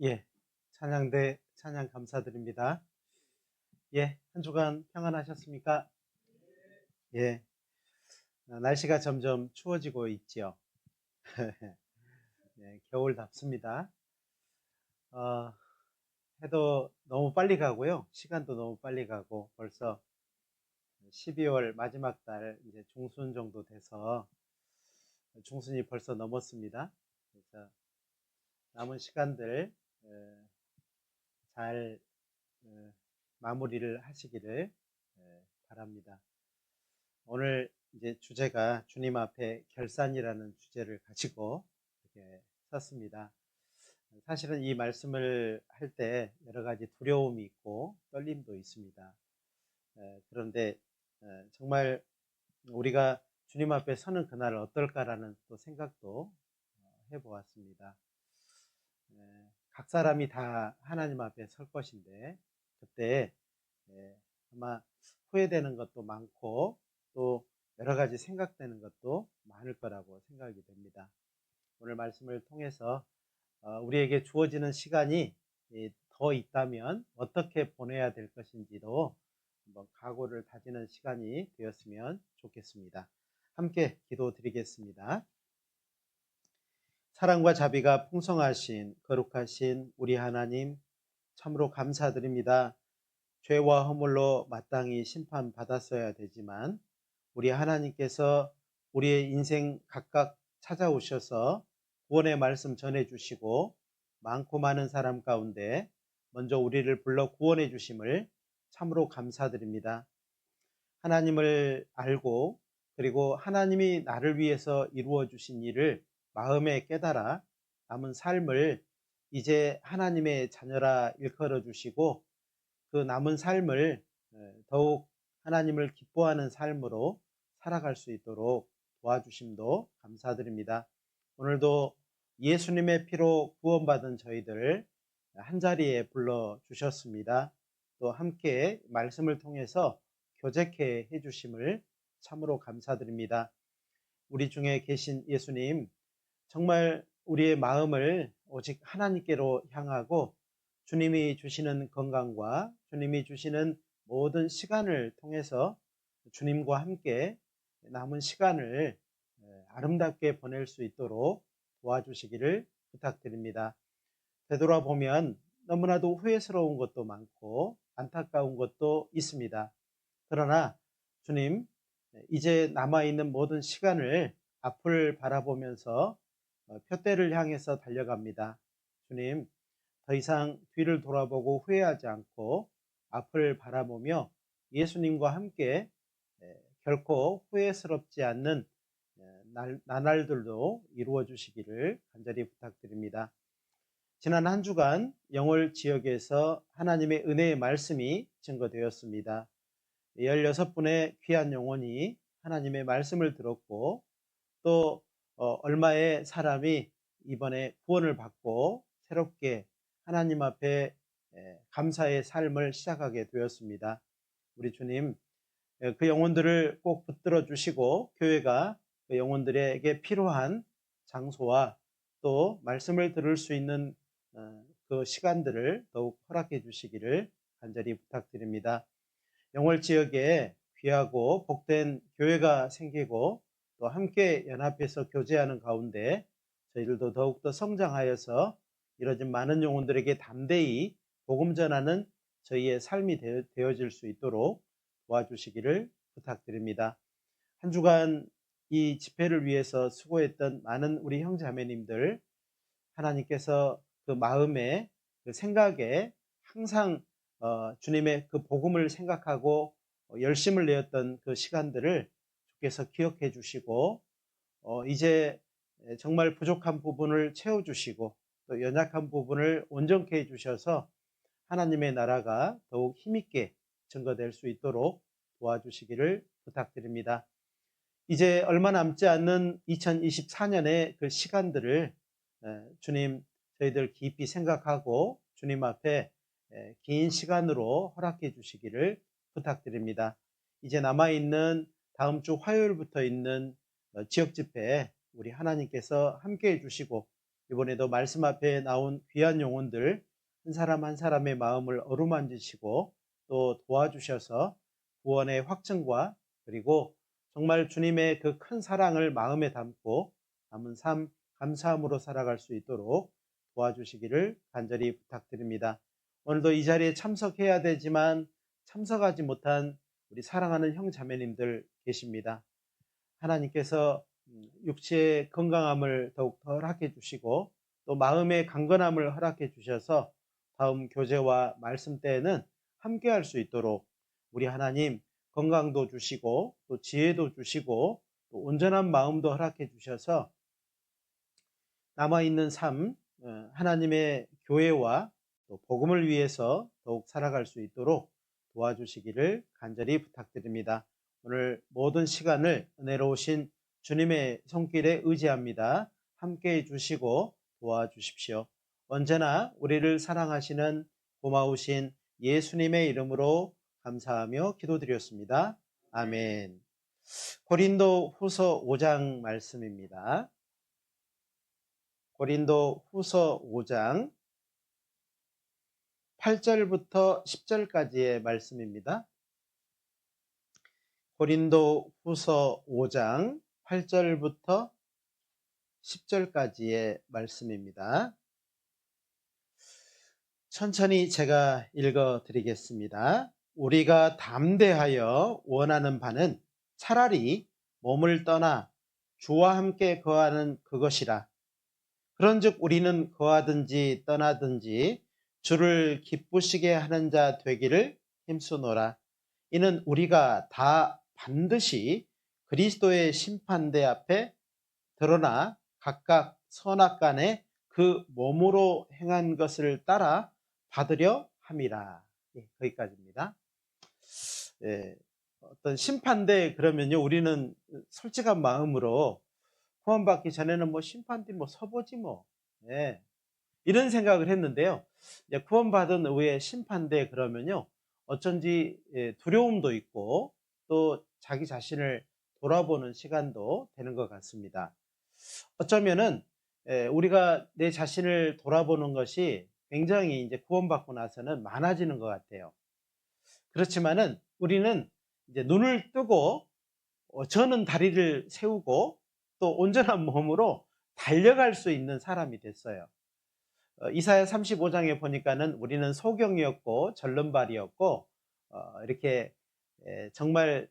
예, 찬양대 찬양 감사드립니다. 예, 한 주간 평안하셨습니까? 예, 날씨가 점점 추워지고 있지요. 예, 겨울답습니다. 어, 해도 너무 빨리 가고요. 시간도 너무 빨리 가고 벌써 12월 마지막 달 이제 중순 정도 돼서 중순이 벌써 넘었습니다. 그래서 남은 시간들 잘 마무리를 하시기를 바랍니다. 오늘 이제 주제가 주님 앞에 결산이라는 주제를 가지고 이렇게 썼습니다. 사실은 이 말씀을 할 때 여러 가지 두려움이 있고 떨림도 있습니다. 그런데 정말 우리가 주님 앞에 서는 그날 어떨까라는 또 생각도 해보았습니다. 각 사람이 다 하나님 앞에 설 것인데 그때 아마 후회되는 것도 많고 또 여러 가지 생각되는 것도 많을 거라고 생각이 됩니다. 오늘 말씀을 통해서 우리에게 주어지는 시간이 더 있다면 어떻게 보내야 될 것인지도 한번 각오를 다지는 시간이 되었으면 좋겠습니다. 함께 기도드리겠습니다. 사랑과 자비가 풍성하신 거룩하신 우리 하나님 참으로 감사드립니다. 죄와 허물로 마땅히 심판받았어야 되지만 우리 하나님께서 우리의 인생 각각 찾아오셔서 구원의 말씀 전해주시고 많고 많은 사람 가운데 먼저 우리를 불러 구원해 주심을 참으로 감사드립니다. 하나님을 알고 그리고 하나님이 나를 위해서 이루어 주신 일을 마음에 깨달아 남은 삶을 이제 하나님의 자녀라 일컬어 주시고 그 남은 삶을 더욱 하나님을 기뻐하는 삶으로 살아갈 수 있도록 도와주심도 감사드립니다. 오늘도 예수님의 피로 구원받은 저희들 한자리에 불러주셨습니다. 또 함께 말씀을 통해서 교제케 해주심을 참으로 감사드립니다. 우리 중에 계신 예수님, 정말 우리의 마음을 오직 하나님께로 향하고 주님이 주시는 건강과 주님이 주시는 모든 시간을 통해서 주님과 함께 남은 시간을 아름답게 보낼 수 있도록 도와주시기를 부탁드립니다. 되돌아보면 너무나도 후회스러운 것도 많고 안타까운 것도 있습니다. 그러나 주님, 이제 남아있는 모든 시간을 앞을 바라보면서 표대를 향해서 달려갑니다. 주님, 더 이상 뒤를 돌아보고 후회하지 않고 앞을 바라보며 예수님과 함께 결코 후회스럽지 않는 나날들도 이루어 주시기를 간절히 부탁드립니다. 지난 한 주간 영월 지역에서 하나님의 은혜의 말씀이 증거되었습니다. 16분의 귀한 영혼이 하나님의 말씀을 들었고 또 얼마의 사람이 이번에 구원을 받고 새롭게 하나님 앞에 감사의 삶을 시작하게 되었습니다. 우리 주님, 그 영혼들을 꼭 붙들어 주시고 교회가 그 영혼들에게 필요한 장소와 또 말씀을 들을 수 있는 그 시간들을 더욱 허락해 주시기를 간절히 부탁드립니다. 영월 지역에 귀하고 복된 교회가 생기고 또 함께 연합해서 교제하는 가운데 저희들도 더욱더 성장하여서 이뤄진 많은 영혼들에게 담대히 복음 전하는 저희의 삶이 되어질 수 있도록 도와주시기를 부탁드립니다. 한 주간 이 집회를 위해서 수고했던 많은 우리 형제자매님들, 하나님께서 그 마음에 그 생각에 항상 주님의 그 복음을 생각하고 열심을 내었던 그 시간들을 주께서 기억해 주시고 이제 정말 부족한 부분을 채워주시고 또 연약한 부분을 온전케 해 주셔서 하나님의 나라가 더욱 힘있게 증거될 수 있도록 도와주시기를 부탁드립니다. 이제 얼마 남지 않는 2024년의 그 시간들을 주님, 저희들 깊이 생각하고 주님 앞에 긴 시간으로 허락해 주시기를 부탁드립니다. 이제 남아있는 다음 주 화요일부터 있는 지역 집회에 우리 하나님께서 함께 해주시고 이번에도 말씀 앞에 나온 귀한 영혼들 한 사람 한 사람의 마음을 어루만지시고 또 도와주셔서 구원의 확증과 그리고 정말 주님의 그 큰 사랑을 마음에 담고 남은 삶 감사함으로 살아갈 수 있도록 도와주시기를 간절히 부탁드립니다. 오늘도 이 자리에 참석해야 되지만 참석하지 못한 우리 사랑하는 형 자매님들 계십니다. 하나님께서 육체의 건강함을 더욱 더 허락해 주시고 또 마음의 강건함을 허락해 주셔서 다음 교제와 말씀 때에는 함께 할 수 있도록 우리 하나님 건강도 주시고 또 지혜도 주시고 또 온전한 마음도 허락해 주셔서 남아있는 삶 하나님의 교회와 또 복음을 위해서 더욱 살아갈 수 있도록 도와주시기를 간절히 부탁드립니다. 오늘 모든 시간을 은혜로우신 주님의 손길에 의지합니다. 함께해 주시고 도와주십시오. 언제나 우리를 사랑하시는 고마우신 예수님의 이름으로 감사하며 기도드렸습니다. 아멘. 고린도 후서 5장 말씀입니다. 고린도 후서 5장 8절부터 10절까지의 말씀입니다. 고린도 후서 5장 8절부터 10절까지의 말씀입니다. 천천히 제가 읽어 드리겠습니다. 우리가 담대하여 원하는 바는 차라리 몸을 떠나 주와 함께 거하는 그것이라. 그런즉 우리는 거하든지 떠나든지 주를 기쁘시게 하는 자 되기를 힘쓰노라. 이는 우리가 다 반드시 그리스도의 심판대 앞에 드러나 각각 선악간에 그 몸으로 행한 것을 따라 받으려 함이라. 거기까지입니다. 어떤 심판대 그러면요, 우리는 솔직한 마음으로 구원받기 전에는 심판대 서보지 이런 생각을 했는데요. 구원받은 후에 심판대 그러면요, 어쩐지 두려움도 있고 또 자기 자신을 돌아보는 시간도 되는 것 같습니다. 어쩌면은 우리가 내 자신을 돌아보는 것이 굉장히 이제 구원받고 나서는 많아지는 것 같아요. 그렇지만은 우리는 이제 눈을 뜨고 저는 다리를 세우고 또 온전한 몸으로 달려갈 수 있는 사람이 됐어요. 이사야 35장에 보니까는 우리는 소경이었고 절름발이었고 이렇게 정말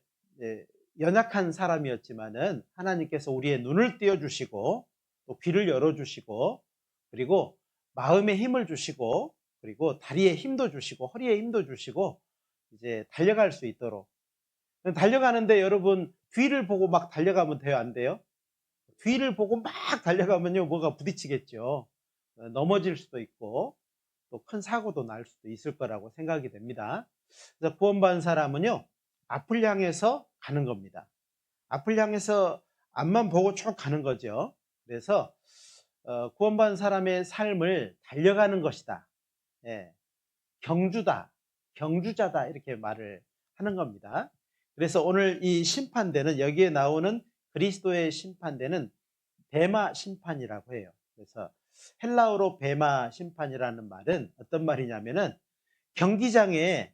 연약한 사람이었지만은 하나님께서 우리의 눈을 띄워주시고 또 귀를 열어주시고 그리고 마음에 힘을 주시고 그리고 다리에 힘도 주시고 허리에 힘도 주시고 이제 달려갈 수 있도록. 달려가는데 여러분 뒤를 보고 막 달려가면 돼요, 안 돼요? 뒤를 보고 막 달려가면요, 뭐가 부딪히겠죠. 넘어질 수도 있고 또 큰 사고도 날 수도 있을 거라고 생각이 됩니다. 그래서 구원받은 사람은요, 앞을 향해서 가는 겁니다. 앞을 향해서 앞만 보고 쭉 가는 거죠. 그래서 구원받은 사람의 삶을 달려가는 것이다. 경주다, 경주자다 이렇게 말을 하는 겁니다. 그래서 오늘 이 심판대는 여기에 나오는 그리스도의 심판대는 베마 심판이라고 해요. 그래서 헬라어로 베마 심판이라는 말은 어떤 말이냐면은 경기장에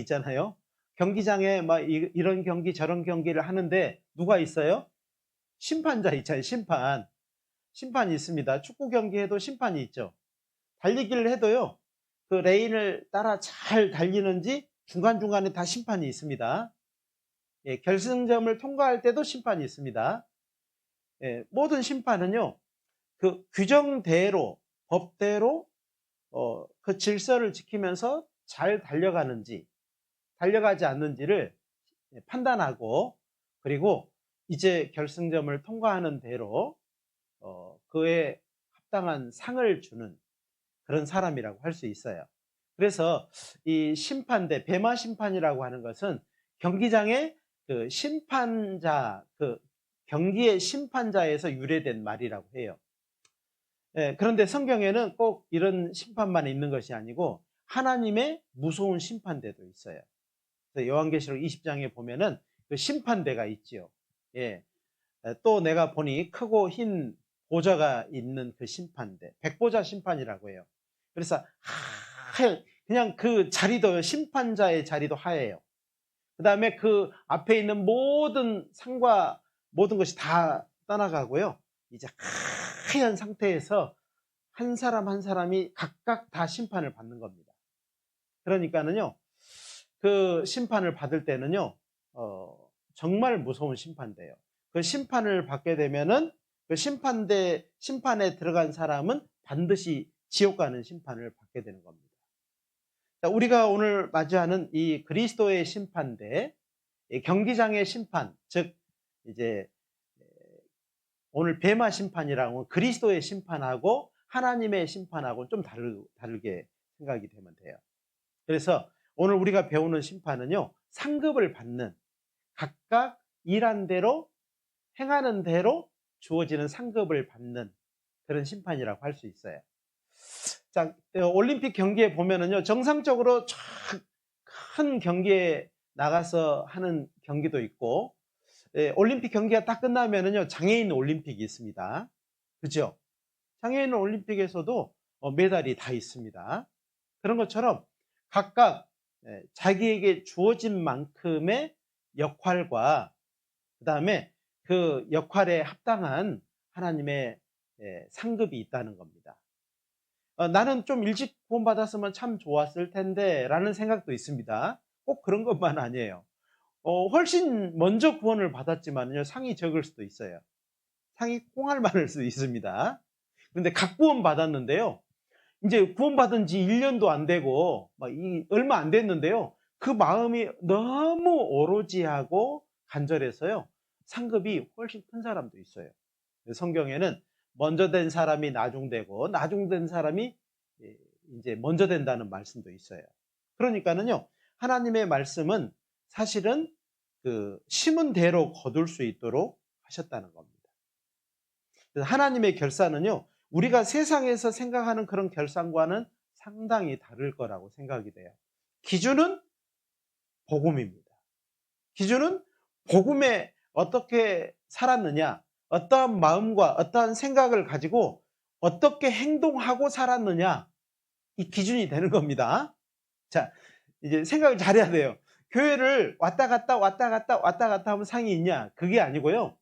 있잖아요. 경기장에 막 이런 경기 저런 경기를 하는데 누가 있어요? 심판자 있잖아요. 심판이 있습니다. 축구 경기에도 심판이 있죠. 달리기를 해도요, 그 레인을 따라 잘 달리는지 중간중간에 다 심판이 있습니다. 결승점을 통과할 때도 심판이 있습니다. 모든 심판은요, 그 규정대로 법대로 그 질서를 지키면서 잘 달려가는지 달려가지 않는지를 판단하고 그리고 이제 결승점을 통과하는 대로 그에 합당한 상을 주는 그런 사람이라고 할 수 있어요. 그래서 이 심판대, 베마 심판이라고 하는 것은 경기장의 그 심판자, 그 경기의 심판자에서 유래된 말이라고 해요. 그런데 성경에는 꼭 이런 심판만 있는 것이 아니고 하나님의 무서운 심판대도 있어요. 그래서 요한계시록 20장에 보면은 그 심판대가 있지요. 또 내가 보니 크고 흰 보좌가 있는 그 심판대, 백보자 심판이라고 해요. 그래서 그냥 그 자리도, 심판자의 자리도 하얘요. 그 다음에 그 앞에 있는 모든 상과 모든 것이 다 떠나가고요. 이제 하얀 상태에서 한 사람 한 사람이 각각 다 심판을 받는 겁니다. 그러니까는요, 그 심판을 받을 때는요, 정말 무서운 심판대예요. 그 심판을 받게 되면은 그 심판에 들어간 사람은 반드시 지옥 가는 심판을 받게 되는 겁니다. 자, 우리가 오늘 맞이하는 이 그리스도의 심판대, 경기장의 심판, 즉 이제 오늘 뱀마 심판이라고 그리스도의 심판하고 하나님의 심판하고는 좀 다르게 생각이 되면 돼요. 그래서 오늘 우리가 배우는 심판은요, 상급을 받는, 각각 일한 대로 행하는 대로 주어지는 상급을 받는 그런 심판이라고 할 수 있어요. 자, 올림픽 경기에 보면은요, 정상적으로 큰 경기에 나가서 하는 경기도 있고, 올림픽 경기가 딱 끝나면은요, 장애인 올림픽이 있습니다. 그죠? 장애인 올림픽에서도 메달이 다 있습니다. 그런 것처럼 각각 자기에게 주어진 만큼의 역할과 그 다음에 그 역할에 합당한 하나님의 상급이 있다는 겁니다. 나는 좀 일찍 구원받았으면 참 좋았을 텐데 라는 생각도 있습니다. 꼭 그런 것만 아니에요. 훨씬 먼저 구원을 받았지만요, 상이 적을 수도 있어요. 상이 꽁할 많을 수도 있습니다. 그런데 각 구원 받았는데요, 이제 구원받은 지 1년도 안 되고 얼마 안 됐는데요, 그 마음이 너무 오로지하고 간절해서요, 상급이 훨씬 큰 사람도 있어요. 성경에는 먼저 된 사람이 나중되고 나중된 사람이 이제 먼저 된다는 말씀도 있어요. 그러니까는요, 하나님의 말씀은 사실은 그 심은 대로 거둘 수 있도록 하셨다는 겁니다. 그래서 하나님의 결산은요, 우리가 세상에서 생각하는 그런 결산과는 상당히 다를 거라고 생각이 돼요. 기준은 복음입니다. 기준은 복음에 어떻게 살았느냐, 어떠한 마음과 어떠한 생각을 가지고 어떻게 행동하고 살았느냐, 이 기준이 되는 겁니다. 자, 이제 생각을 잘해야 돼요. 교회를 왔다 갔다 하면 상이 있냐? 그게 아니고요,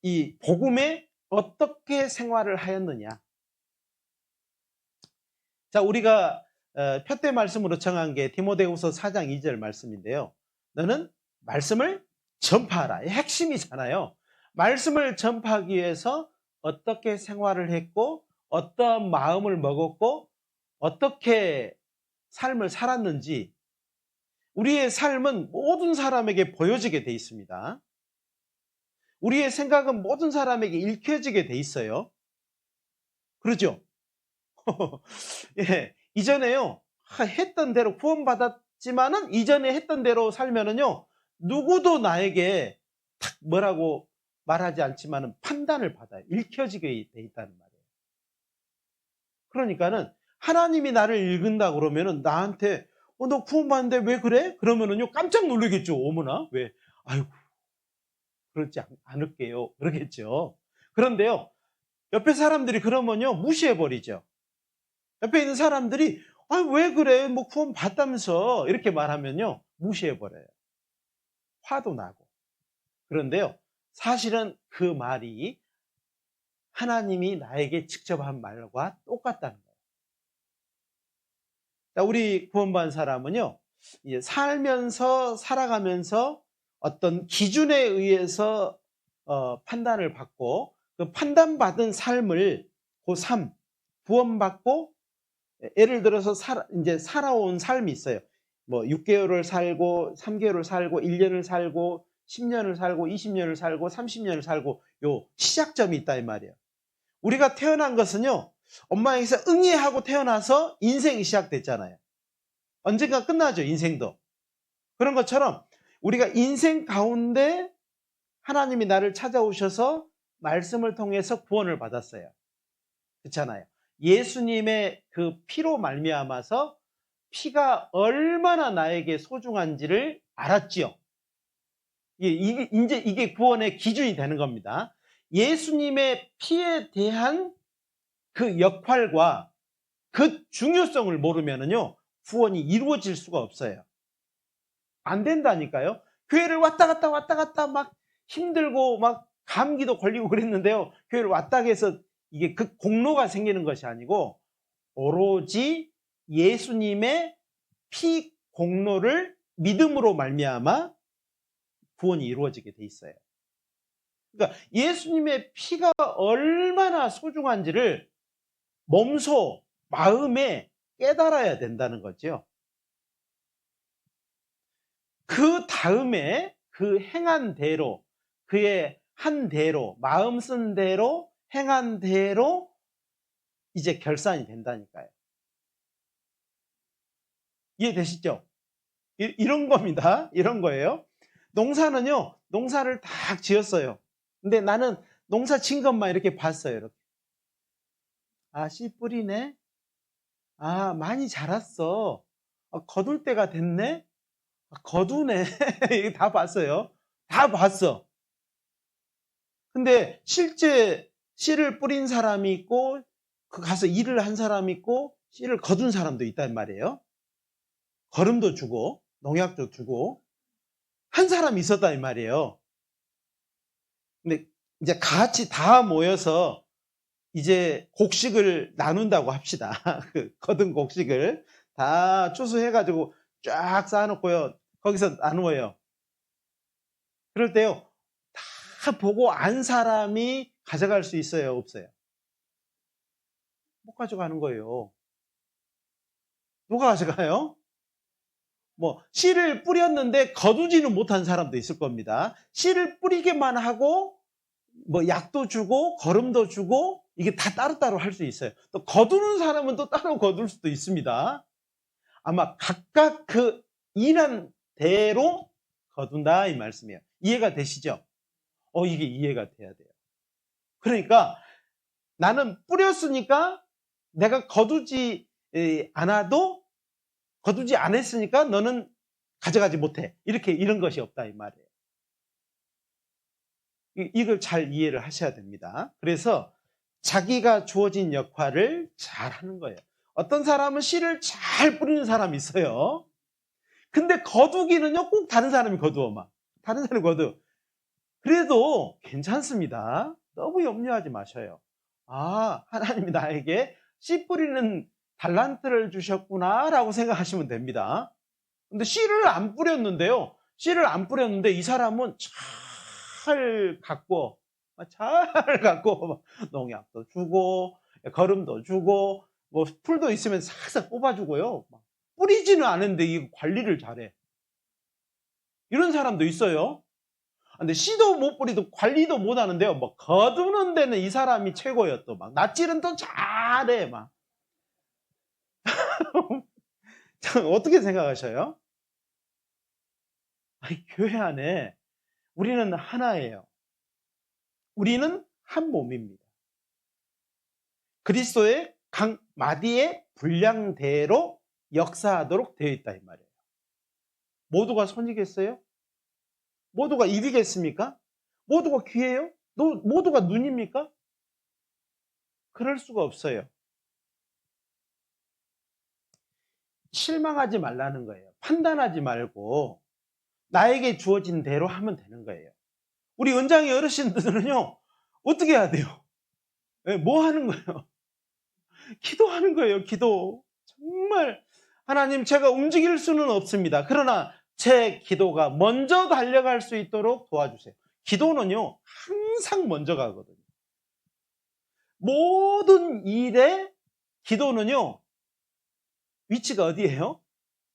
이 복음에 어떻게 생활을 하였느냐. 자, 우리가 표대 말씀으로 정한 게 디모데후서 4장 2절 말씀인데요. 너는 말씀을 전파하라. 핵심이잖아요. 말씀을 전파하기 위해서 어떻게 생활을 했고, 어떤 마음을 먹었고, 어떻게 삶을 살았는지, 우리의 삶은 모든 사람에게 보여지게 돼 있습니다. 우리의 생각은 모든 사람에게 읽혀지게 돼 있어요. 그러죠? 예, 이전에요, 했던 대로 구원받았지만은 이전에 했던 대로 살면은요, 누구도 나에게 탁 뭐라고 말하지 않지만은 판단을 받아요. 읽혀지게 돼 있다는 말이에요. 그러니까는 하나님이 나를 읽은다 그러면은 나한테 너 구원받는데 왜 그래? 그러면은요, 깜짝 놀라겠죠. 어머나, 왜? 아이고, 그렇지 않을게요. 그러겠죠. 그런데요, 옆에 사람들이 그러면요, 무시해버리죠. 옆에 있는 사람들이 왜 그래? 뭐 구원 받다면서 이렇게 말하면요, 무시해버려요. 화도 나고. 그런데요, 사실은 그 말이 하나님이 나에게 직접 한 말과 똑같다는 거예요. 자, 우리 구원받은 사람은요, 이제 살아가면서 어떤 기준에 의해서 판단을 받고, 그 판단받은 삶을, 그 삶, 구원받고, 예를 들어서 이제 살아온 삶이 있어요. 뭐 6개월을 살고 3개월을 살고 1년을 살고 10년을 살고 20년을 살고 30년을 살고, 요 시작점이 있다 이 말이에요. 우리가 태어난 것은요, 엄마에게서 응애하고 태어나서 인생이 시작됐잖아요. 언젠가 끝나죠, 인생도. 그런 것처럼 우리가 인생 가운데 하나님이 나를 찾아오셔서 말씀을 통해서 구원을 받았어요. 그렇잖아요. 예수님의 그 피로 말미암아서 피가 얼마나 나에게 소중한지를 알았지요. 이게 구원의 기준이 되는 겁니다. 예수님의 피에 대한 그 역할과 그 중요성을 모르면은요, 구원이 이루어질 수가 없어요. 안 된다니까요. 교회를 왔다 갔다 막 힘들고 막 감기도 걸리고 그랬는데요. 교회를 왔다 해서 이게 그 공로가 생기는 것이 아니고 오로지 예수님의 피 공로를 믿음으로 말미암아 구원이 이루어지게 돼 있어요. 그러니까 예수님의 피가 얼마나 소중한지를 몸소 마음에 깨달아야 된다는 거죠. 그 다음에 그 행한 대로, 그의 한 대로, 마음 쓴 대로, 행한 대로 이제 결산이 된다니까요. 이해되시죠? 이런 겁니다. 이런 거예요. 농사는요, 농사를 다 지었어요. 근데 나는 농사 진 것만 이렇게 봤어요. 이렇게. 아, 씨 뿌리네? 아, 많이 자랐어. 아, 거둘 때가 됐네? 아, 거두네. 이게 다 봤어요. 다 봤어. 근데 실제 씨를 뿌린 사람이 있고, 그 가서 일을 한 사람이 있고, 씨를 거둔 사람도 있단 말이에요. 거름도 주고, 농약도 주고, 한 사람이 있었다 이 말이에요. 근데 이제 같이 다 모여서 이제 곡식을 나눈다고 합시다. 그 거둔 곡식을 다 추수해가지고 쫙 쌓아놓고요. 거기서 나누어요. 그럴 때요, 다 보고 안 사람이 가져갈 수 있어요, 없어요? 못 가져가는 거예요. 누가 가져가요? 뭐 씨를 뿌렸는데 거두지는 못한 사람도 있을 겁니다. 씨를 뿌리게만 하고 뭐 약도 주고 거름도 주고 이게 다 따로따로 할 수 있어요. 또 거두는 사람은 또 따로 거둘 수도 있습니다. 아마 각각 그 일한 대로 거둔다 이 말씀이에요. 이해가 되시죠? 이게 이해가 돼야 돼요. 그러니까 나는 뿌렸으니까 내가 거두지 않아도 거두지 않았으니까 너는 가져가지 못해. 이렇게 이런 것이 없다 이 말이에요. 이걸 잘 이해를 하셔야 됩니다. 그래서 자기가 주어진 역할을 잘 하는 거예요. 어떤 사람은 씨를 잘 뿌리는 사람이 있어요. 근데 거두기는요, 꼭 다른 사람이 거두어 막. 다른 사람이 거두어. 그래도 괜찮습니다. 너무 염려하지 마셔요. 아, 하나님이 나에게 씨 뿌리는 달란트를 주셨구나라고 생각하시면 됩니다. 근데 씨를 안 뿌렸는데요. 씨를 안 뿌렸는데 이 사람은 잘 갖고 농약도 주고 거름도 주고 뭐 풀도 있으면 싹싹 뽑아주고요. 뿌리지는 않은데 이 관리를 잘해. 이런 사람도 있어요. 근데 씨도 못 뿌리도 관리도 못 하는데요. 뭐 거두는 데는 이 사람이 최고예요. 또 막 낫질은 또 잘해 막. 어떻게 생각하셔요? 아니, 교회 안에 우리는 하나예요. 우리는 한 몸입니다. 그리스도의 각 마디의 분량대로 역사하도록 되어 있다 이 말이에요. 모두가 손이겠어요? 모두가 입이겠습니까? 모두가 귀예요? 모두가 눈입니까? 그럴 수가 없어요. 실망하지 말라는 거예요. 판단하지 말고 나에게 주어진 대로 하면 되는 거예요. 우리 은장의 어르신들은요, 어떻게 해야 돼요? 뭐 하는 거예요? 기도하는 거예요, 기도. 정말, 하나님, 제가 움직일 수는 없습니다. 그러나 제 기도가 먼저 달려갈 수 있도록 도와주세요. 기도는요, 항상 먼저 가거든요. 모든 일에 기도는요, 위치가 어디예요?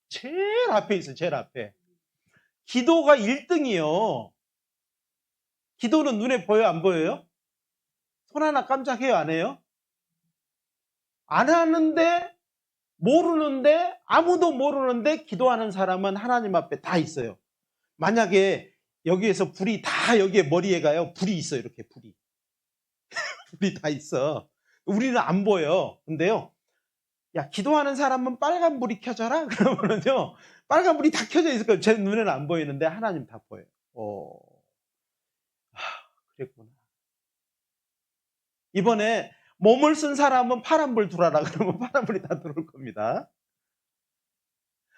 제일 앞에 있어요, 제일 앞에. 기도가 1등이요. 기도는 눈에 보여요, 안 보여요? 손 하나 깜짝해요, 안 해요? 안 하는데, 모르는데, 아무도 모르는데 기도하는 사람은 하나님 앞에 다 있어요. 만약에 여기에서 불이 다 여기에 머리에 가요. 불이 있어요, 이렇게 불이. 불이 다 있어. 우리는 안 보여. 근데요, 야, 기도하는 사람은 빨간 불이 켜져라? 그러면은요, 빨간 불이 다 켜져 있을 거예요. 제 눈에는 안 보이는데 하나님 다 보여요. 그랬구나. 이번에 몸을 쓴 사람은 파란불 들어와라 그러면 파란불이 다 들어올 겁니다.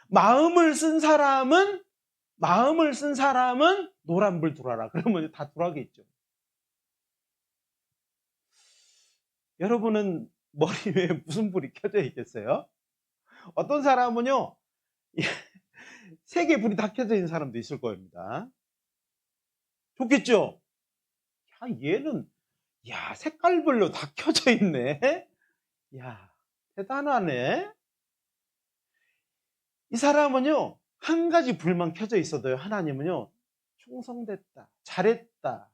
마음을 쓴 사람은 노란불 들어와라 그러면 다 들어가겠죠. 여러분은 머리 위에 무슨 불이 켜져 있겠어요? 어떤 사람은요 3개 불이 다 켜져 있는 사람도 있을 겁니다. 좋겠죠? 얘는 색깔별로 다 켜져 있네. 대단하네. 이 사람은요 한 가지 불만 켜져 있어도요 하나님은요 충성됐다, 잘했다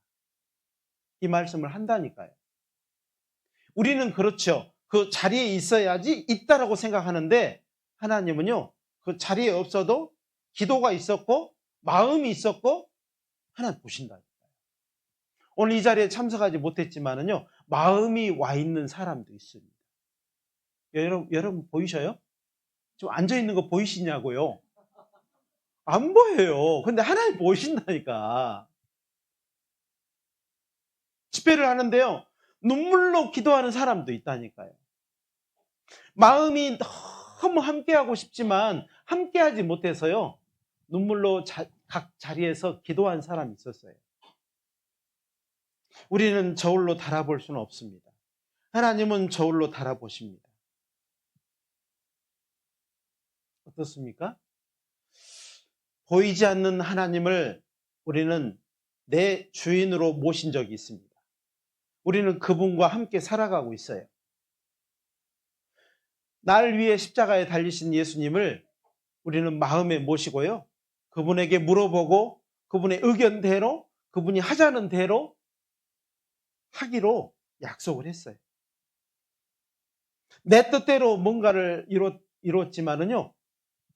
이 말씀을 한다니까요. 우리는 그렇죠. 그 자리에 있어야지 있다라고 생각하는데 하나님은요 그 자리에 없어도 기도가 있었고 마음이 있었고 하나님 보신다니까요. 오늘 이 자리에 참석하지 못했지만은요 마음이 와 있는 사람도 있습니다. 여러분 보이셔요? 지금 앉아 있는 거 보이시냐고요? 안 보여요. 근데 하나님 보이신다니까. 집회를 하는데요 눈물로 기도하는 사람도 있다니까요. 마음이 너무 함께하고 싶지만 함께하지 못해서요 눈물로 각 자리에서 기도한 사람이 있었어요. 우리는 저울로 달아볼 수는 없습니다. 하나님은 저울로 달아보십니다. 어떻습니까? 보이지 않는 하나님을 우리는 내 주인으로 모신 적이 있습니다. 우리는 그분과 함께 살아가고 있어요. 날 위해 십자가에 달리신 예수님을 우리는 마음에 모시고요 그분에게 물어보고 그분의 의견대로 그분이 하자는 대로 하기로 약속을 했어요. 내 뜻대로 뭔가를 이뤘지만은요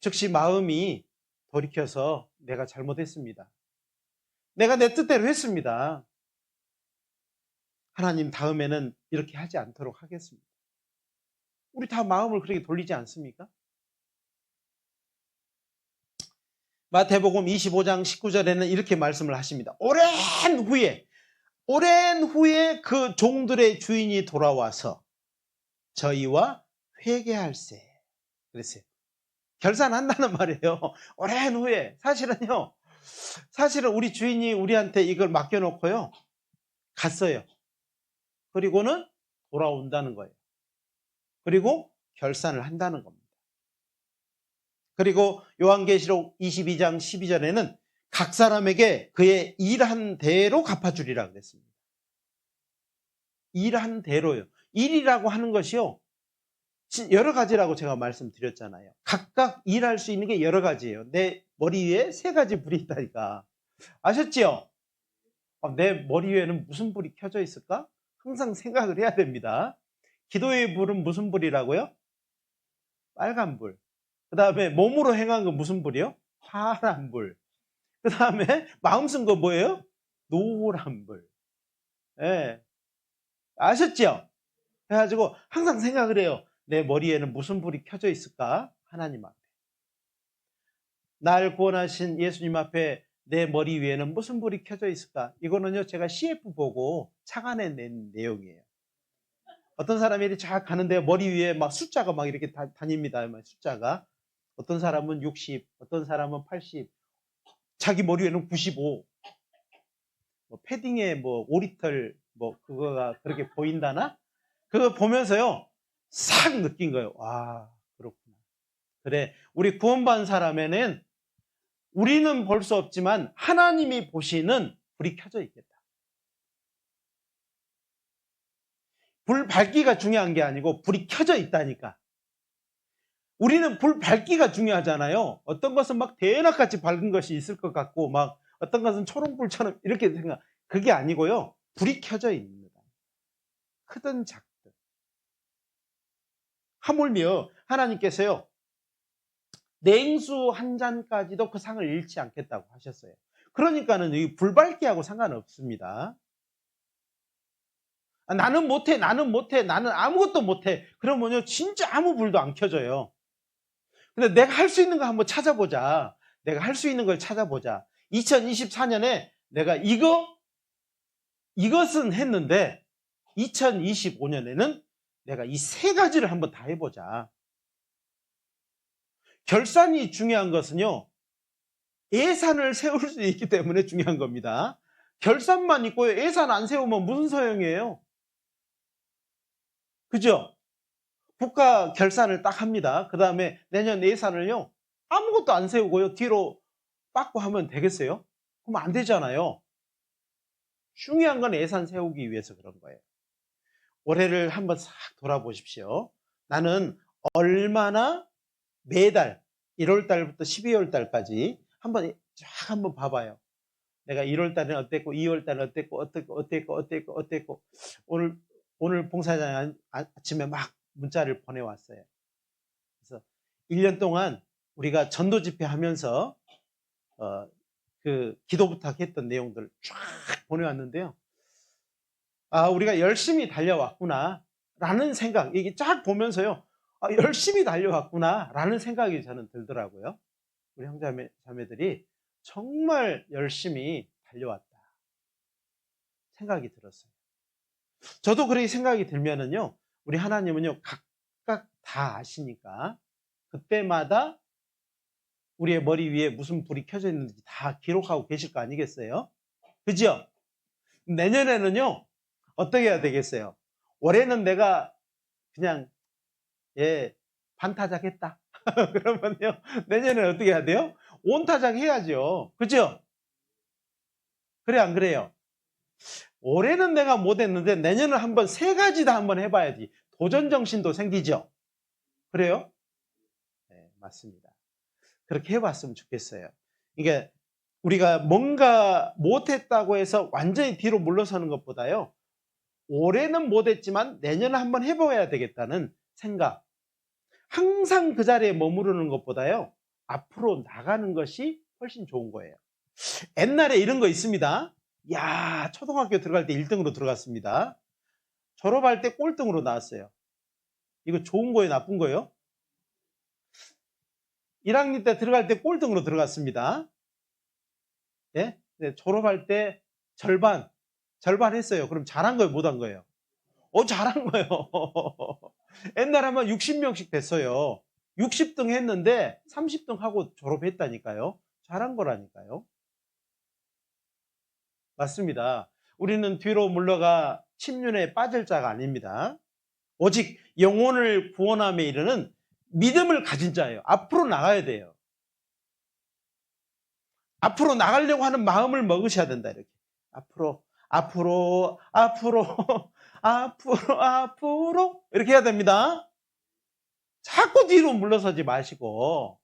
즉시 마음이 돌이켜서 내가 잘못했습니다. 내가 내 뜻대로 했습니다. 하나님 다음에는 이렇게 하지 않도록 하겠습니다. 우리 다 마음을 그렇게 돌리지 않습니까? 마태복음 25장 19절에는 이렇게 말씀을 하십니다. 오랜 후에 그 종들의 주인이 돌아와서 저희와 회개할세 그랬어요. 결산한다는 말이에요. 오랜 후에. 사실은 우리 주인이 우리한테 이걸 맡겨놓고요 갔어요. 그리고는 돌아온다는 거예요. 그리고 결산을 한다는 겁니다. 그리고 요한계시록 22장 12절에는 각 사람에게 그의 일한 대로 갚아주리라 그랬습니다. 일한 대로요. 일이라고 하는 것이요 여러 가지라고 제가 말씀드렸잖아요. 각각 일할 수 있는 게 여러 가지예요. 내 머리 위에 3가지 불이 있다니까. 아셨죠? 내 머리 위에는 무슨 불이 켜져 있을까? 항상 생각을 해야 됩니다. 기도의 불은 무슨 불이라고요? 빨간 불. 그 다음에 몸으로 행한 건 무슨 불이요? 파란 불. 그 다음에 마음 쓴 거 뭐예요? 노란 불. 예. 아셨죠? 그래가지고 항상 생각을 해요. 내 머리에는 무슨 불이 켜져 있을까? 하나님 앞에. 날 구원하신 예수님 앞에 내 머리 위에는 무슨 불이 켜져 있을까? 이거는요 제가 CF 보고 착안해낸 내용이에요. 어떤 사람이 이렇게 쫙 가는데 머리 위에 막 숫자가 막 이렇게 다닙니다. 숫자가. 어떤 사람은 60, 어떤 사람은 80, 자기 머리 위에는 95. 패딩에 5리털 그거가 그렇게 보인다나? 그거 보면서요 싹 느낀 거예요. 와, 그렇구나. 그래, 우리 구원받은 사람에는 우리는 볼 수 없지만 하나님이 보시는 불이 켜져 있겠다. 불 밝기가 중요한 게 아니고 불이 켜져 있다니까. 우리는 불 밝기가 중요하잖아요. 어떤 것은 막 대낮같이 밝은 것이 있을 것 같고 막 어떤 것은 초롱불처럼 이렇게 생각. 그게 아니고요. 불이 켜져 있습니다. 크든 작든. 하물며 하나님께서요. 냉수 한 잔까지도 그 상을 잃지 않겠다고 하셨어요. 그러니까는 이 불밝기하고 상관없습니다. 나는 못해, 나는 아무것도 못해. 그러면요, 진짜 아무 불도 안 켜져요. 근데 내가 할 수 있는 거 한번 찾아보자. 내가 할 수 있는 걸 찾아보자. 2024년에 내가 이것은 했는데 2025년에는 내가 이 세 가지를 한번 다 해보자. 결산이 중요한 것은요, 예산을 세울 수 있기 때문에 중요한 겁니다. 결산만 있고요, 예산 안 세우면 무슨 소용이에요? 그죠? 국가 결산을 딱 합니다. 그 다음에 내년 예산을요, 아무것도 안 세우고요, 뒤로 빠꾸 하면 되겠어요? 그럼 안 되잖아요. 중요한 건 예산 세우기 위해서 그런 거예요. 올해를 한번 싹 돌아보십시오. 나는 얼마나 매달 1월 달부터 12월 달까지 한번 봐봐요. 내가 1월 달에는 어땠고, 2월 달에는 어땠고. 오늘 봉사장이 아침에 막 문자를 보내왔어요. 그래서 1년 동안 우리가 전도 집회 하면서 그 기도 부탁했던 내용들 쫙 보내왔는데요. 아, 우리가 열심히 달려왔구나 라는 생각, 이게 쫙 보면서요, 아, 열심히 달려왔구나 라는 생각이 저는 들더라고요. 우리 형제자매들이 정말 열심히 달려왔다 생각이 들었어요. 저도 그렇게 생각이 들면은요, 우리 하나님은요, 각각 다 아시니까 그때마다 우리의 머리 위에 무슨 불이 켜져 있는지 다 기록하고 계실 거 아니겠어요? 그죠? 내년에는요, 어떻게 해야 되겠어요? 올해는 내가 그냥 반타작 했다. 그러면요, 내년에는 어떻게 해야 돼요? 온타작 해야죠. 그죠? 그래, 안 그래요? 올해는 내가 못했는데 내년은 한번 세 가지 다 한번 해봐야지. 도전 정신도 생기죠? 그래요? 네, 맞습니다. 그렇게 해봤으면 좋겠어요. 이게 우리가 뭔가 못했다고 해서 완전히 뒤로 물러서는 것보다요, 올해는 못했지만 내년에 한번 해봐야 되겠다는 생각. 항상 그 자리에 머무르는 것보다요, 앞으로 나가는 것이 훨씬 좋은 거예요. 옛날에 이런 거 있습니다. 야, 초등학교 들어갈 때 1등으로 들어갔습니다. 졸업할 때 꼴등으로 나왔어요. 이거 좋은 거예요, 나쁜 거예요? 1학년 때 들어갈 때 꼴등으로 들어갔습니다. 예? 네, 졸업할 때 절반 했어요. 그럼 잘한 거예요, 못한 거예요? 잘한 거예요. 옛날에 하면 60명씩 됐어요. 60등 했는데 30등 하고 졸업했다니까요. 잘한 거라니까요. 맞습니다. 우리는 뒤로 물러가 침륜에 빠질 자가 아닙니다. 오직 영혼을 구원함에 이르는 믿음을 가진 자예요. 앞으로 나가야 돼요. 앞으로 나가려고 하는 마음을 먹으셔야 된다. 이렇게 앞으로 이렇게 해야 됩니다. 자꾸 뒤로 물러서지 마시고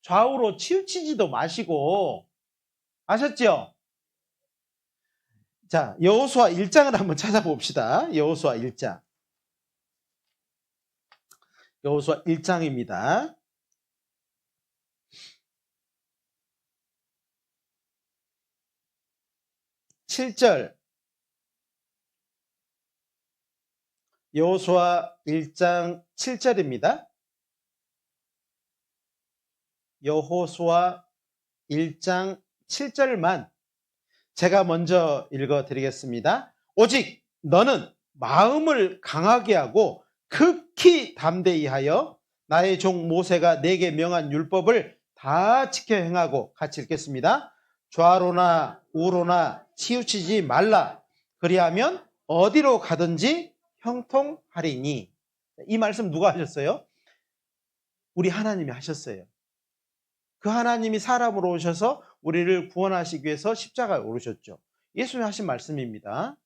좌우로 치우치지도 마시고, 아셨죠? 자, 여호수아 1장을 한번 찾아봅시다. 여호수아 1장. 여호수아 1장입니다. 7절. 여호수아 1장 7절입니다. 여호수아 1장 7절만 제가 먼저 읽어드리겠습니다. 오직 너는 마음을 강하게 하고 극히 담대히 하여 나의 종 모세가 내게 명한 율법을 다 지켜 행하고, 같이 읽겠습니다. 좌로나 우로나 치우치지 말라. 그리하면 어디로 가든지 형통하리니. 이 말씀 누가 하셨어요? 우리 하나님이 하셨어요. 그 하나님이 사람으로 오셔서 우리를 구원하시기 위해서 십자가에 오르셨죠. 예수님이 하신 말씀입니다.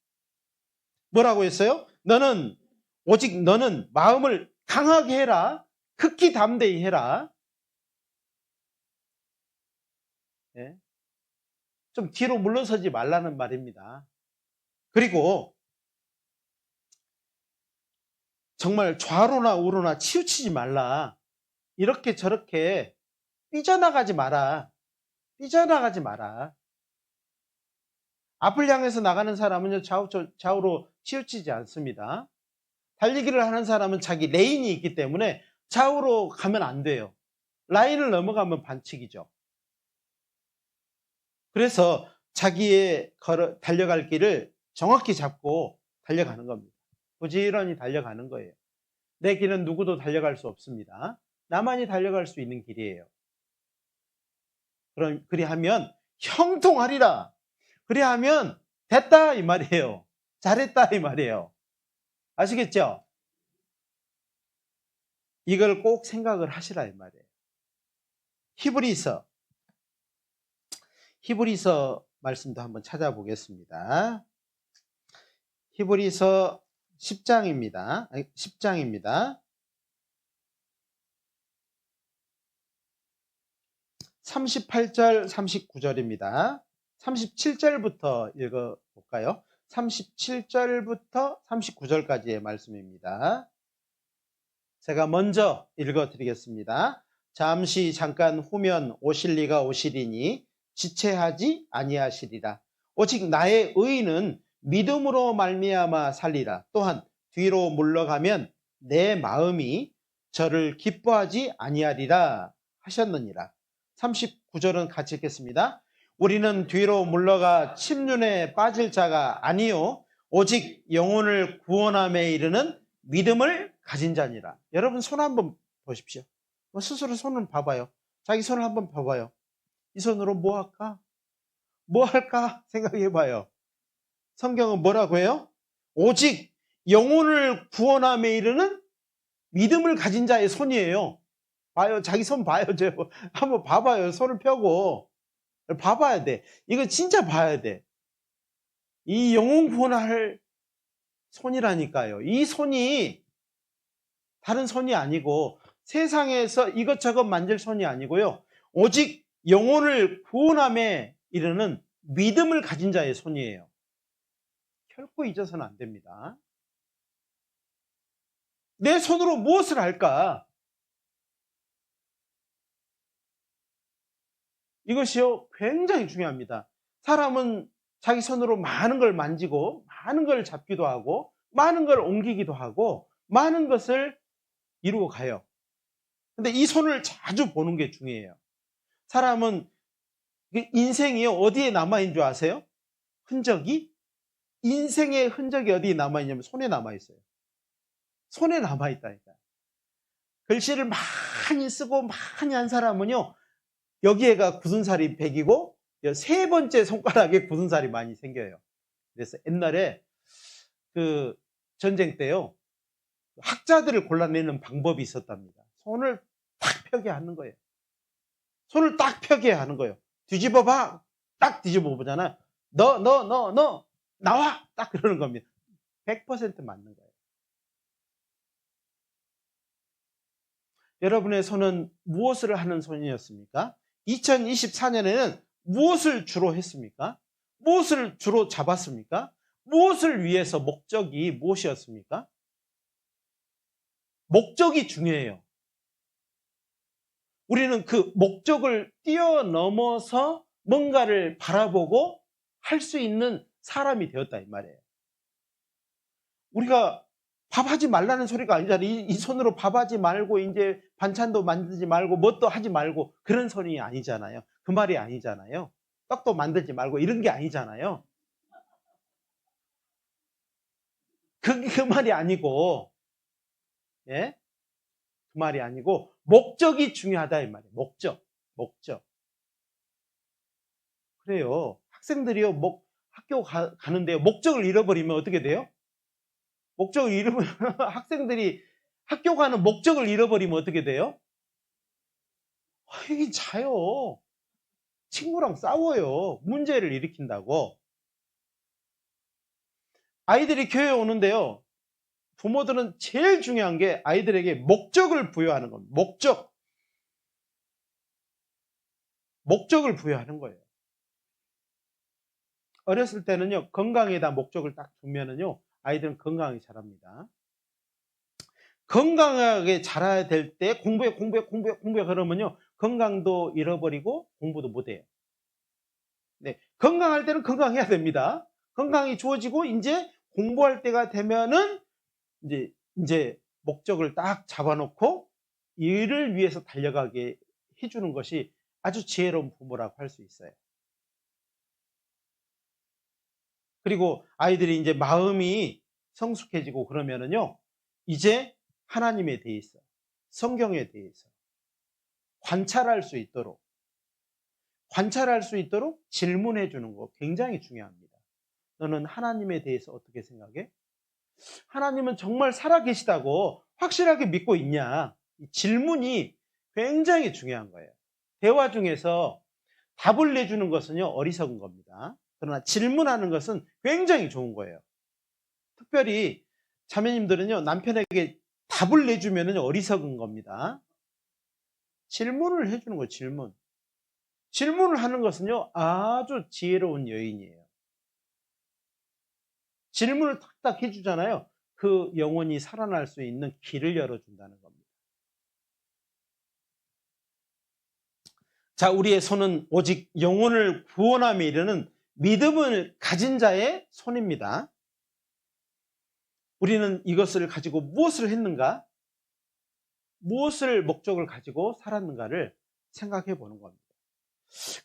뭐라고 했어요? 오직 너는 마음을 강하게 해라. 극히 담대히 해라. 네. 좀 뒤로 물러서지 말라는 말입니다. 그리고 정말 좌로나 우로나 치우치지 말라. 이렇게 저렇게 삐져나가지 마라. 앞을 향해서 나가는 사람은 좌우로 치우치지 않습니다. 달리기를 하는 사람은 자기 레인이 있기 때문에 좌우로 가면 안 돼요. 라인을 넘어가면 반칙이죠. 그래서 자기의 달려갈 길을 정확히 잡고 달려가는 겁니다. 부지런히 달려가는 거예요. 내 길은 누구도 달려갈 수 없습니다. 나만이 달려갈 수 있는 길이에요. 그럼 그리하면 형통하리라. 그리하면 됐다 이 말이에요. 잘했다 이 말이에요. 아시겠죠? 이걸 꼭 생각을 하시라 이 말이에요. 히브리서 말씀도 한번 찾아보겠습니다. 히브리서 10장입니다. 10장입니다. 38절, 39절입니다. 37절부터 읽어볼까요? 37절부터 39절까지의 말씀입니다. 제가 먼저 읽어드리겠습니다. 잠깐 후면 오실 리가 오시리니 지체하지 아니하시리라. 오직 나의 의인은 믿음으로 말미암아 살리라. 또한 뒤로 물러가면 내 마음이 저를 기뻐하지 아니하리라 하셨느니라. 39절은 같이 읽겠습니다. 우리는 뒤로 물러가 침륜에 빠질 자가 아니요 오직 영혼을 구원함에 이르는 믿음을 가진 자니라. 여러분 손 한번 보십시오. 스스로 손을 봐봐요. 자기 손을 한번 봐봐요. 이 손으로 뭐 할까? 뭐 할까? 생각해봐요. 성경은 뭐라고 해요? 오직 영혼을 구원함에 이르는 믿음을 가진 자의 손이에요. 봐요. 자기 손 봐요. 한번 봐봐요. 손을 펴고. 봐봐야 돼. 이거 진짜 봐야 돼. 이 영혼 구원할 손이라니까요. 이 손이 다른 손이 아니고 세상에서 이것저것 만질 손이 아니고요. 오직 영혼을 구원함에 이르는 믿음을 가진 자의 손이에요. 결코 잊어서는 안 됩니다. 내 손으로 무엇을 할까? 이것이요 굉장히 중요합니다. 사람은 자기 손으로 많은 걸 만지고 많은 걸 잡기도 하고 많은 걸 옮기기도 하고 많은 것을 이루어 가요. 근데 이 손을 자주 보는 게 중요해요. 사람은 인생이요 어디에 남아있는 줄 아세요? 흔적이? 인생의 흔적이 어디에 남아있냐면 손에 남아있어요. 손에 남아있다니까. 글씨를 많이 쓰고 많이 한 사람은요 여기에가 굳은 살이 100이고 세 번째 손가락에 굳은 살이 많이 생겨요. 그래서 옛날에 그 전쟁 때요 학자들을 골라내는 방법이 있었답니다. 손을 딱 펴게 하는 거예요. 손을 딱 펴게 하는 거예요. 뒤집어봐. 딱 뒤집어 보잖아요. 너 나와. 딱 그러는 겁니다. 100% 맞는 거예요. 여러분의 손은 무엇을 하는 손이었습니까? 2024년에는 무엇을 주로 했습니까? 무엇을 주로 잡았습니까? 무엇을 위해서 목적이 무엇이었습니까? 목적이 중요해요. 우리는 그 목적을 뛰어넘어서 뭔가를 바라보고 할 수 있는 사람이 되었다 이 말이에요. 우리가 밥하지 말라는 소리가 아니잖아요. 이 손으로 밥하지 말고 이제 반찬도 만들지 말고 뭣도 하지 말고 그런 소리 아니잖아요. 그 말이 아니잖아요. 떡도 만들지 말고 이런 게 아니잖아요. 그 말이 아니고 예? 그 말이 아니고 목적이 중요하다 이 말이에요. 목적. 그래요. 학생들이요 학교 가는데요. 목적을 잃어버리면 어떻게 돼요? 목적을 잃으면 학생들이 학교 가는 목적을 잃어버리면 어떻게 돼요? 이게 자요. 친구랑 싸워요. 문제를 일으킨다고. 아이들이 교회에 오는데요. 부모들은 제일 중요한 게 아이들에게 목적을 부여하는 겁니다. 목적을 부여하는 거예요. 어렸을 때는요. 건강에다 목적을 딱 두면은요. 아이들은 건강하게 자랍니다. 건강하게 자라야 될 때 공부해 그러면요. 건강도 잃어버리고 공부도 못해요. 네, 건강할 때는 건강해야 됩니다. 건강이 좋아지고 이제 공부할 때가 되면은 이제 목적을 딱 잡아놓고 일을 위해서 달려가게 해주는 것이 아주 지혜로운 부모라고 할 수 있어요. 그리고 아이들이 이제 마음이 성숙해지고 그러면은요, 이제 하나님에 대해서, 성경에 대해서 관찰할 수 있도록 질문해 주는 거 굉장히 중요합니다. 너는 하나님에 대해서 어떻게 생각해? 하나님은 정말 살아계시다고 확실하게 믿고 있냐? 이 질문이 굉장히 중요한 거예요. 대화 중에서 답을 내주는 것은요, 어리석은 겁니다. 그러나 질문하는 것은 굉장히 좋은 거예요. 특별히 자매님들은요, 남편에게 답을 내주면 어리석은 겁니다. 질문을 해주는 거예요, 질문. 질문을 하는 것은요, 아주 지혜로운 여인이에요. 질문을 탁탁 해주잖아요. 그 영혼이 살아날 수 있는 길을 열어준다는 겁니다. 자, 우리의 손은 오직 영혼을 구원함에 이르는 믿음을 가진 자의 손입니다. 우리는 이것을 가지고 무엇을 했는가? 무엇을 목적을 가지고 살았는가를 생각해 보는 겁니다.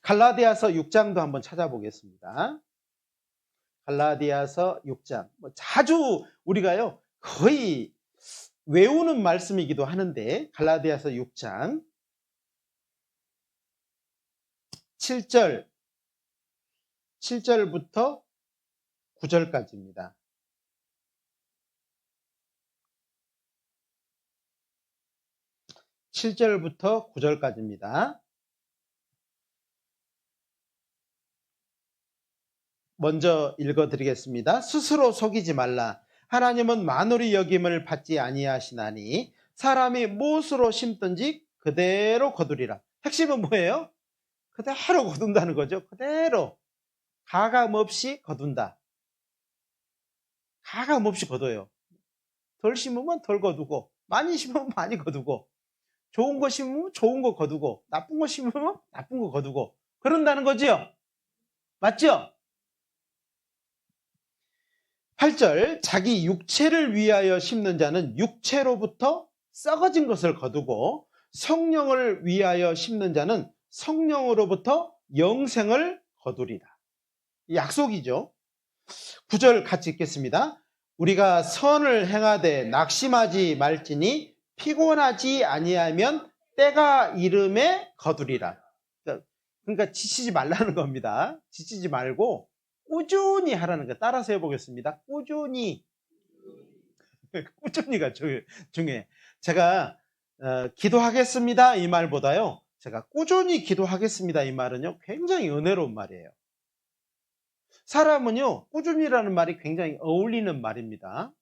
갈라디아서 6장도 한번 찾아보겠습니다. 갈라디아서 6장. 자주 우리가요, 거의 외우는 말씀이기도 하는데, 갈라디아서 6장 7절부터 9절까지입니다. 7절부터 9절까지입니다. 먼저 읽어드리겠습니다. 스스로 속이지 말라. 하나님은 만홀히 여김을 받지 아니하시나니 사람이 무엇으로 심든지 그대로 거두리라. 핵심은 뭐예요? 그대로 거둔다는 거죠. 그대로 가감 없이 거둔다. 가감 없이 거둬요. 덜 심으면 덜 거두고, 많이 심으면 많이 거두고, 좋은 거 심으면 좋은 거 거두고, 나쁜 거 심으면 나쁜 거 거두고, 그런다는 거지요. 맞죠? 8절, 자기 육체를 위하여 심는 자는 육체로부터 썩어진 것을 거두고, 성령을 위하여 심는 자는 성령으로부터 영생을 거두리라. 약속이죠. 9절 같이 읽겠습니다. 우리가 선을 행하되 낙심하지 말지니 피곤하지 아니하면 때가 이름에 거두리라. 그러니까 지치지 말라는 겁니다. 지치지 말고 꾸준히 하라는 거. 따라서 해보겠습니다. 꾸준히가 중요해. 제가 기도하겠습니다 이 말보다요, 제가 꾸준히 기도하겠습니다 이 말은요, 굉장히 은혜로운 말이에요. 사람은요, 꾸준히라는 말이 굉장히 어울리는 말입니다.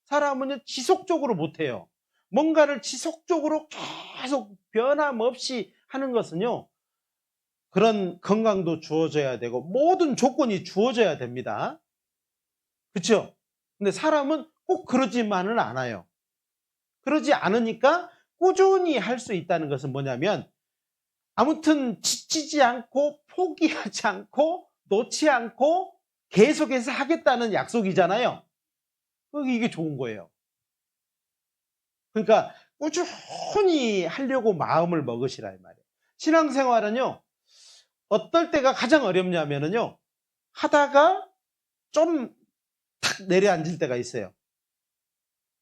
사람은요, 지속적으로 못해요. 뭔가를 지속적으로 계속 변함없이 하는 것은요, 그런 건강도 주어져야 되고 모든 조건이 주어져야 됩니다. 그렇죠? 근데 사람은 꼭 그러지만은 않아요. 그러지 않으니까 꾸준히 할 수 있다는 것은 뭐냐면, 아무튼 지치지 않고 포기하지 않고 놓지 않고 계속해서 하겠다는 약속이잖아요. 이게 좋은 거예요. 그러니까 꾸준히 하려고 마음을 먹으시라 이 말이에요. 신앙생활은요, 어떨 때가 가장 어렵냐면요, 하다가 좀 탁 내려앉을 때가 있어요.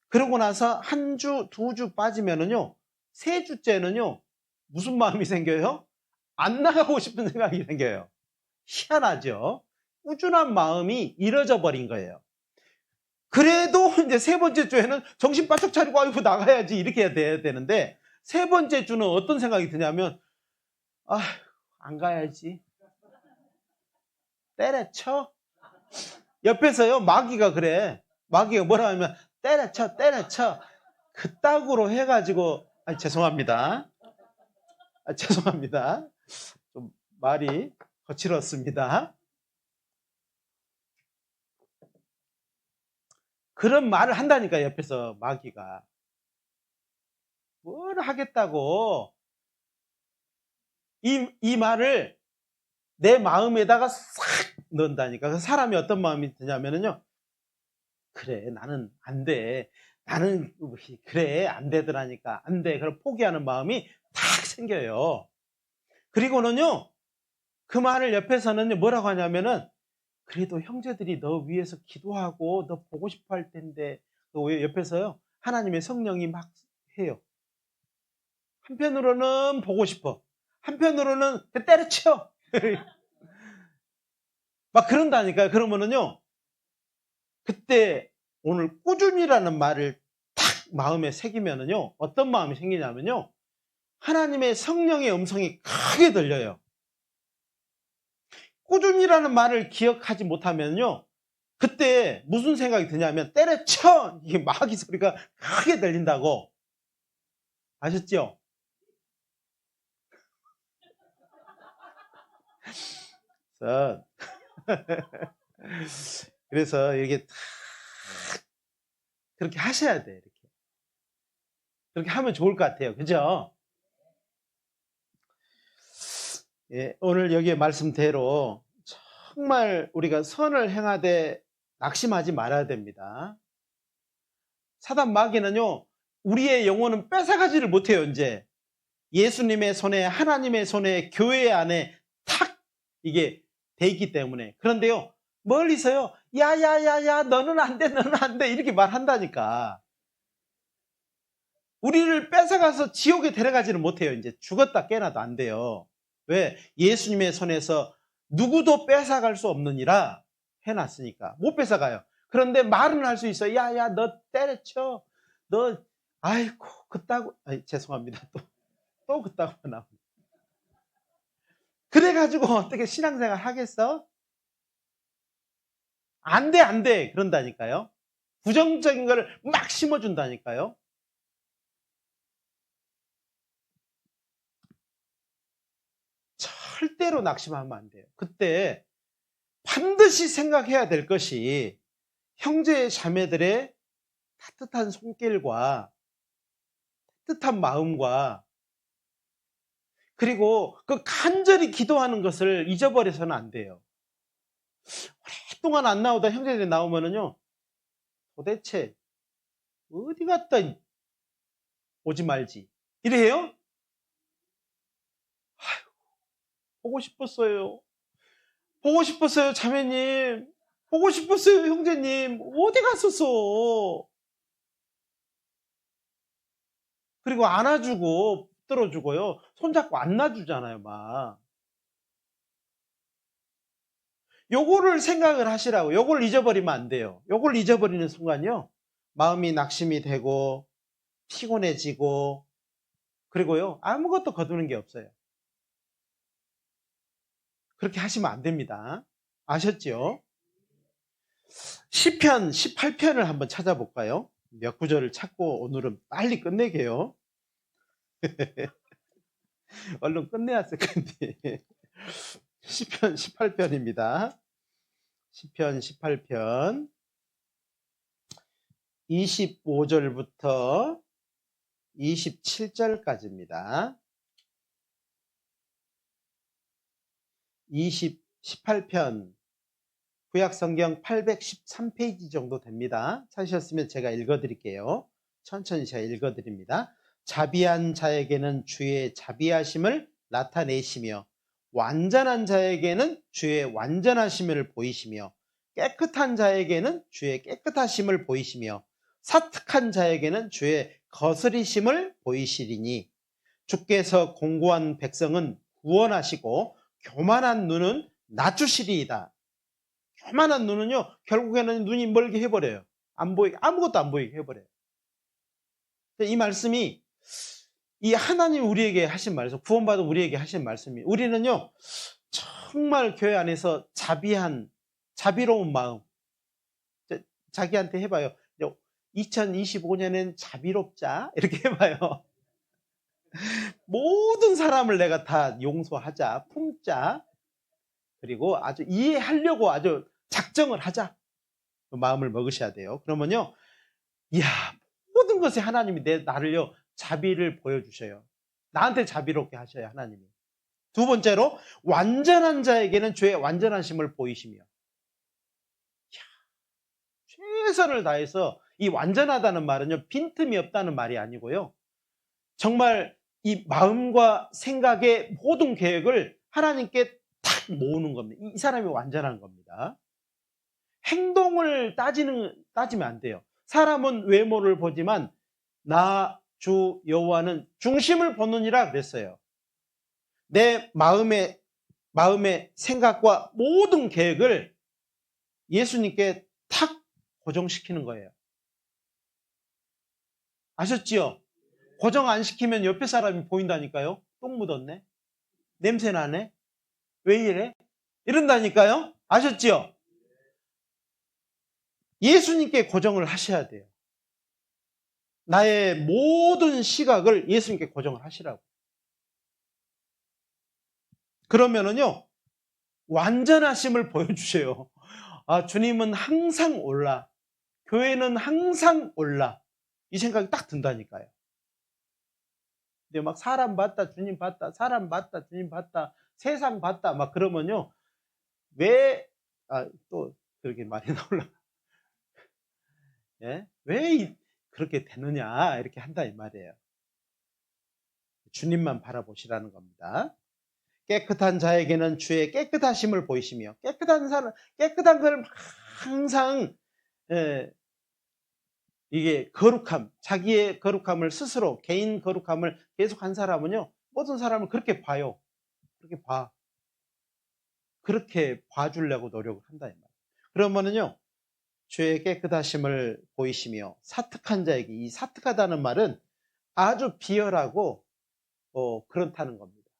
그러고 나서 한 주, 두 주 빠지면은요, 세 주째는요, 무슨 마음이 생겨요? 안 나가고 싶은 생각이 생겨요. 희한하죠? 꾸준한 마음이 잃어져 버린 거예요. 그래도 이제 세 번째 주에는 정신 바짝 차리고, 아이고, 나가야지, 이렇게 돼야 되는데, 세 번째 주는 어떤 생각이 드냐면, 안 가야지. 때려쳐. 옆에서요, 마귀가 그래. 마귀가 뭐라 하면, 때려쳐. 그따구로 해가지고, 죄송합니다. 죄송합니다. 좀 말이 거칠었습니다. 그런 말을 한다니까, 옆에서 마귀가. 뭘 하겠다고. 이 말을 내 마음에다가 싹 넣는다니까. 그 사람이 어떤 마음이 드냐면요, 그래, 나는 안 돼. 나는, 그래, 안 되더라니까. 안 돼. 그럼 포기하는 마음이 탁 생겨요. 그리고는요, 그 말을 옆에서는 뭐라고 하냐면은, 그래도 형제들이 너 위해서 기도하고 너 보고 싶어 할 텐데, 또 옆에서요 하나님의 성령이 막 해요. 한편으로는 보고 싶어, 한편으로는 때려쳐. 막 그런다니까요. 그러면은요, 그때 오늘 꾸준히라는 말을 탁 마음에 새기면은요, 어떤 마음이 생기냐면요, 하나님의 성령의 음성이 크게 들려요. 꾸준히라는 말을 기억하지 못하면요, 그때 무슨 생각이 드냐면 때려쳐! 이게 마귀 소리가 크게 들린다고. 아셨죠? 그래서 그래서 이게 탁 그렇게 하셔야 돼. 이렇게. 그렇게 하면 좋을 것 같아요. 그죠? 예, 오늘 여기에 말씀대로 정말 우리가 선을 행하되 낙심하지 말아야 됩니다. 사단 마귀는요, 우리의 영혼은 뺏어가지를 못해요. 이제 예수님의 손에, 하나님의 손에, 교회 안에 탁 이게 돼 있기 때문에. 그런데요, 멀리서요, 야야야야 너는 안 돼, 너는 안 돼 이렇게 말한다니까. 우리를 뺏어가서 지옥에 데려가지는 못해요. 이제 죽었다 깨어나도 안 돼요. 왜? 예수님의 손에서 누구도 뺏어갈 수 없느니라 해놨으니까. 못 뺏어가요. 그런데 말은 할 수 있어요. 야야 너 때려쳐. 너 아이고 그따구, 죄송합니다. 또 그따구가 나옵니다. 그래가지고 어떻게 신앙생활 하겠어? 안 돼, 안 돼. 그런다니까요. 부정적인 걸 막 심어준다니까요. 절대로 낙심하면 안 돼요. 그때 반드시 생각해야 될 것이 형제 자매들의 따뜻한 손길과 따뜻한 마음과 그리고 그 간절히 기도하는 것을 잊어버려서는 안 돼요. 오랫동안 안 나오다 형제들이 나오면은요, 도대체 어디 갔다 오지 말지 이래요? 보고 싶었어요. 보고 싶었어요, 자매님. 보고 싶었어요, 형제님. 어디 갔었어? 그리고 안아주고 붙들어주고요. 손잡고 안아주잖아요, 막. 요거를 생각을 하시라고. 요걸 잊어버리면 안 돼요. 요걸 잊어버리는 순간요, 마음이 낙심이 되고 피곤해지고 그리고요 아무것도 거두는 게 없어요. 그렇게 하시면 안 됩니다. 아셨죠? 시편 18편을 한번 찾아볼까요? 몇 구절을 찾고 오늘은 빨리 끝내게요. 얼른 끝내야 을 건데. 시편 18편입니다. 시편 18편 25절부터 27절까지입니다. 18편 구약성경 813페이지 정도 됩니다. 찾으셨으면 제가 읽어드릴게요. 천천히 제가 읽어드립니다. 자비한 자에게는 주의 자비하심을 나타내시며 완전한 자에게는 주의 완전하심을 보이시며 깨끗한 자에게는 주의 깨끗하심을 보이시며 사특한 자에게는 주의 거스리심을 보이시리니 주께서 공고한 백성은 구원하시고 교만한 눈은 낮추시리이다. 교만한 눈은요, 결국에는 눈이 멀게 해버려요. 안 보이게, 아무것도 안 보이게 해버려요. 이 말씀이, 이 하나님 우리에게 하신 말에서 구원받은 우리에게 하신 말씀이, 우리는요 정말 교회 안에서 자비로운 마음, 자기한테 해봐요. 2025년엔 자비롭자 이렇게 해봐요. 모든 사람을 내가 다 용서하자, 품자, 그리고 아주 이해하려고 아주 작정을 하자, 그 마음을 먹으셔야 돼요. 그러면요, 이야, 모든 것에 하나님이 나를요 자비를 보여주셔요. 나한테 자비롭게 하셔요, 하나님이. 두 번째로, 완전한 자에게는 주의 완전하심을 보이시며. 이야, 최선을 다해서, 이 완전하다는 말은요 빈틈이 없다는 말이 아니고요, 정말 이 마음과 생각의 모든 계획을 하나님께 탁 모으는 겁니다. 이 사람이 완전한 겁니다. 행동을 따지면 안 돼요. 사람은 외모를 보지만 나 주 여호와는 중심을 보느니라 그랬어요. 내 마음의 생각과 모든 계획을 예수님께 탁 고정시키는 거예요. 아셨지요? 고정 안 시키면 옆에 사람이 보인다니까요. 똥 묻었네. 냄새 나네. 왜 이래? 이런다니까요. 아셨지요? 예수님께 고정을 하셔야 돼요. 나의 모든 시각을 예수님께 고정을 하시라고. 그러면은요, 완전하심을 보여주세요. 아, 주님은 항상 올라. 교회는 항상 올라. 이 생각이 딱 든다니까요. 근데 막 사람 봤다, 주님 봤다, 사람 봤다, 주님 봤다, 세상 봤다, 막 그러면요, 또 그렇게 말이 나올라. 예? 그렇게 되느냐, 이렇게 한다, 이 말이에요. 주님만 바라보시라는 겁니다. 깨끗한 자에게는 주의 깨끗하심을 보이시며, 깨끗한 걸 항상, 이게 자기의 거룩함을 스스로, 개인 거룩함을 계속 한 사람은요, 모든 사람을 그렇게 봐요. 그렇게 봐주려고 노력을 한다, 이 말이에요. 그러면은요, 주의 깨끗하심을 보이시며, 사특한 자에게, 이 사특하다는 말은 아주 비열하고, 그렇다는 겁니다.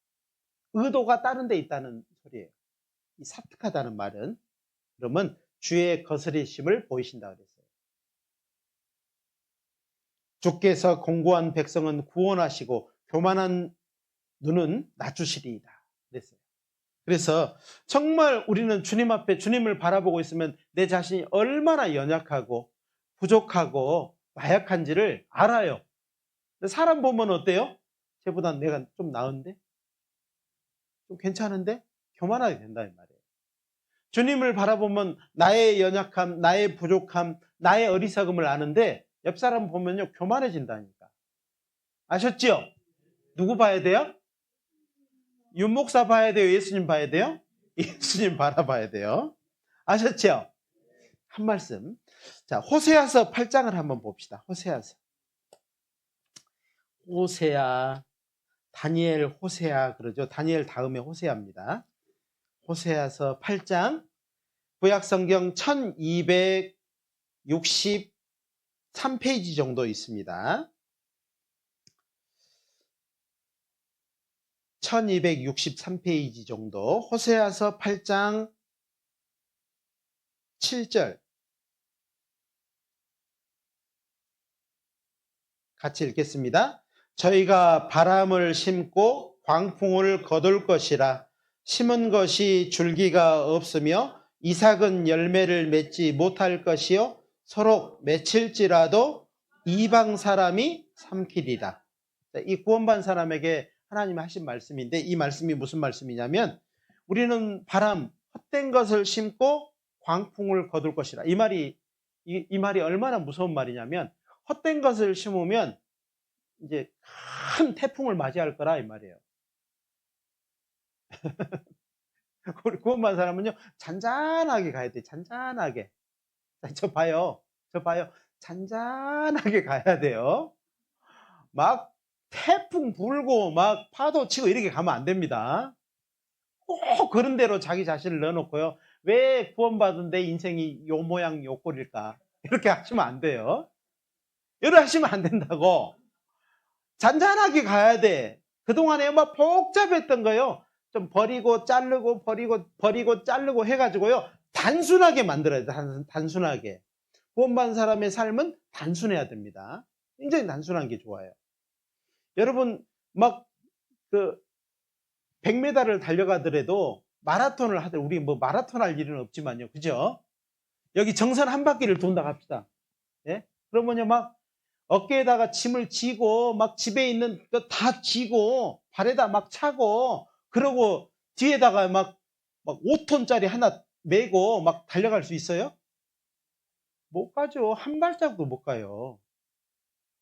의도가 다른 데 있다는 소리예요. 이 사특하다는 말은, 그러면 주의 거스리심을 보이신다 그랬어요. 주께서 공고한 백성은 구원하시고 교만한 눈은 낮추시리이다 그랬어요. 그래서 정말 우리는 주님 앞에 주님을 바라보고 있으면 내 자신이 얼마나 연약하고 부족하고 나약한지를 알아요. 근데 사람 보면 어때요? 쟤보다 내가 좀 나은데? 좀 괜찮은데? 교만하게 된다 이 말이에요. 주님을 바라보면 나의 연약함, 나의 부족함, 나의 어리석음을 아는데 옆 사람 보면요 교만해진다니까. 아셨죠? 누구 봐야 돼요? 윤 목사 봐야 돼요? 예수님 봐야 돼요? 예수님 바라봐야 돼요. 아셨죠? 한 말씀. 자, 호세아서 8장을 한번 봅시다. 호세아, 다니엘 호세아 그러죠. 다니엘 다음에 호세아입니다. 호세아서 8장, 구약성경 1263페이지 정도 있습니다. 1263페이지 정도. 호세아서 8장 7절 같이 읽겠습니다. 저희가 바람을 심고 광풍을 거둘 것이라. 심은 것이 줄기가 없으며 이삭은 열매를 맺지 못할 것이요 서로 맺힐지라도 이방 사람이 삼키리라. 이 구원받은 사람에게 하나님이 하신 말씀인데, 이 말씀이 무슨 말씀이냐면, 우리는 헛된 것을 심고 광풍을 거둘 것이라. 이 말이 얼마나 무서운 말이냐면, 헛된 것을 심으면 이제 큰 태풍을 맞이할 거라 이 말이에요. 우리 구원받은 사람은요, 잔잔하게 가야 돼. 잔잔하게. 저 봐요. 잔잔하게 가야 돼요. 막 태풍 불고 막 파도 치고 이렇게 가면 안 됩니다. 꼭 그런 대로 자기 자신을 넣어놓고요. 왜 구원받은 내 인생이 요 모양 요 꼴일까? 이렇게 하시면 안 돼요. 이렇게 하시면 안 된다고. 잔잔하게 가야 돼. 그동안에 막 복잡했던 거요. 좀 버리고 자르고 버리고 자르고 해가지고요. 단순하게 만들어야 돼. 단순하게. 구원받은 사람의 삶은 단순해야 됩니다. 굉장히 단순한 게 좋아요. 여러분 막 100m를 달려가더라도 마라톤을 하더라도, 우리 뭐 마라톤 할 일은 없지만요. 그죠? 여기 정선 한 바퀴를 돈다 합시다. 예? 그러면요 막 어깨에다가 짐을 지고 막 집에 있는 거 다 지고 발에다 막 차고, 그러고 뒤에다가 막 5톤짜리 하나 메고 막 달려갈 수 있어요? 못 가죠. 한 발자국도 못 가요.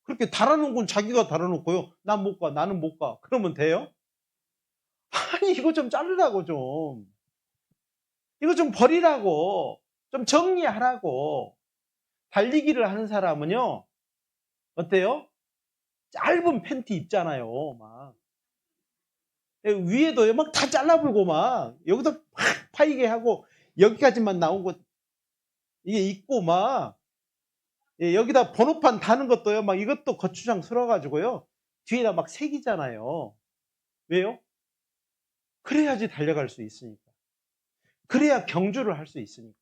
그렇게 달아놓은 건 자기가 달아놓고요. 난 못 가, 나는 못 가. 그러면 돼요? 아니 이거 좀 자르라고 좀. 이거 좀 버리라고. 좀 정리하라고. 달리기를 하는 사람은요, 어때요? 짧은 팬티 입잖아요, 막. 위에도 막 다 잘라불고 막, 여기도 팍 파이게 하고, 여기까지만 나온 거, 이게 입고 막, 여기다 번호판 다는 것도요, 막 이것도 거추장 쓸어가지고요, 뒤에다 막 새기잖아요. 왜요? 그래야지 달려갈 수 있으니까. 그래야 경주를 할 수 있으니까.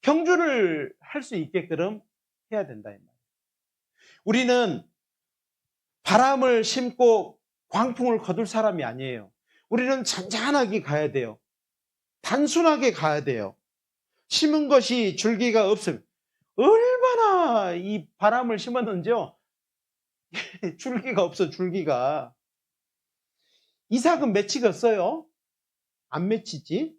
경주를 할 수 있게끔 해야 된다, 이 말이에요. 우리는 바람을 심고 광풍을 거둘 사람이 아니에요. 우리는 잔잔하게 가야 돼요. 단순하게 가야 돼요. 심은 것이 줄기가 없음. 얼마나 이 바람을 심었는지요. 줄기가 없어, 줄기가. 이삭은 맺히겠어요? 안 맺히지?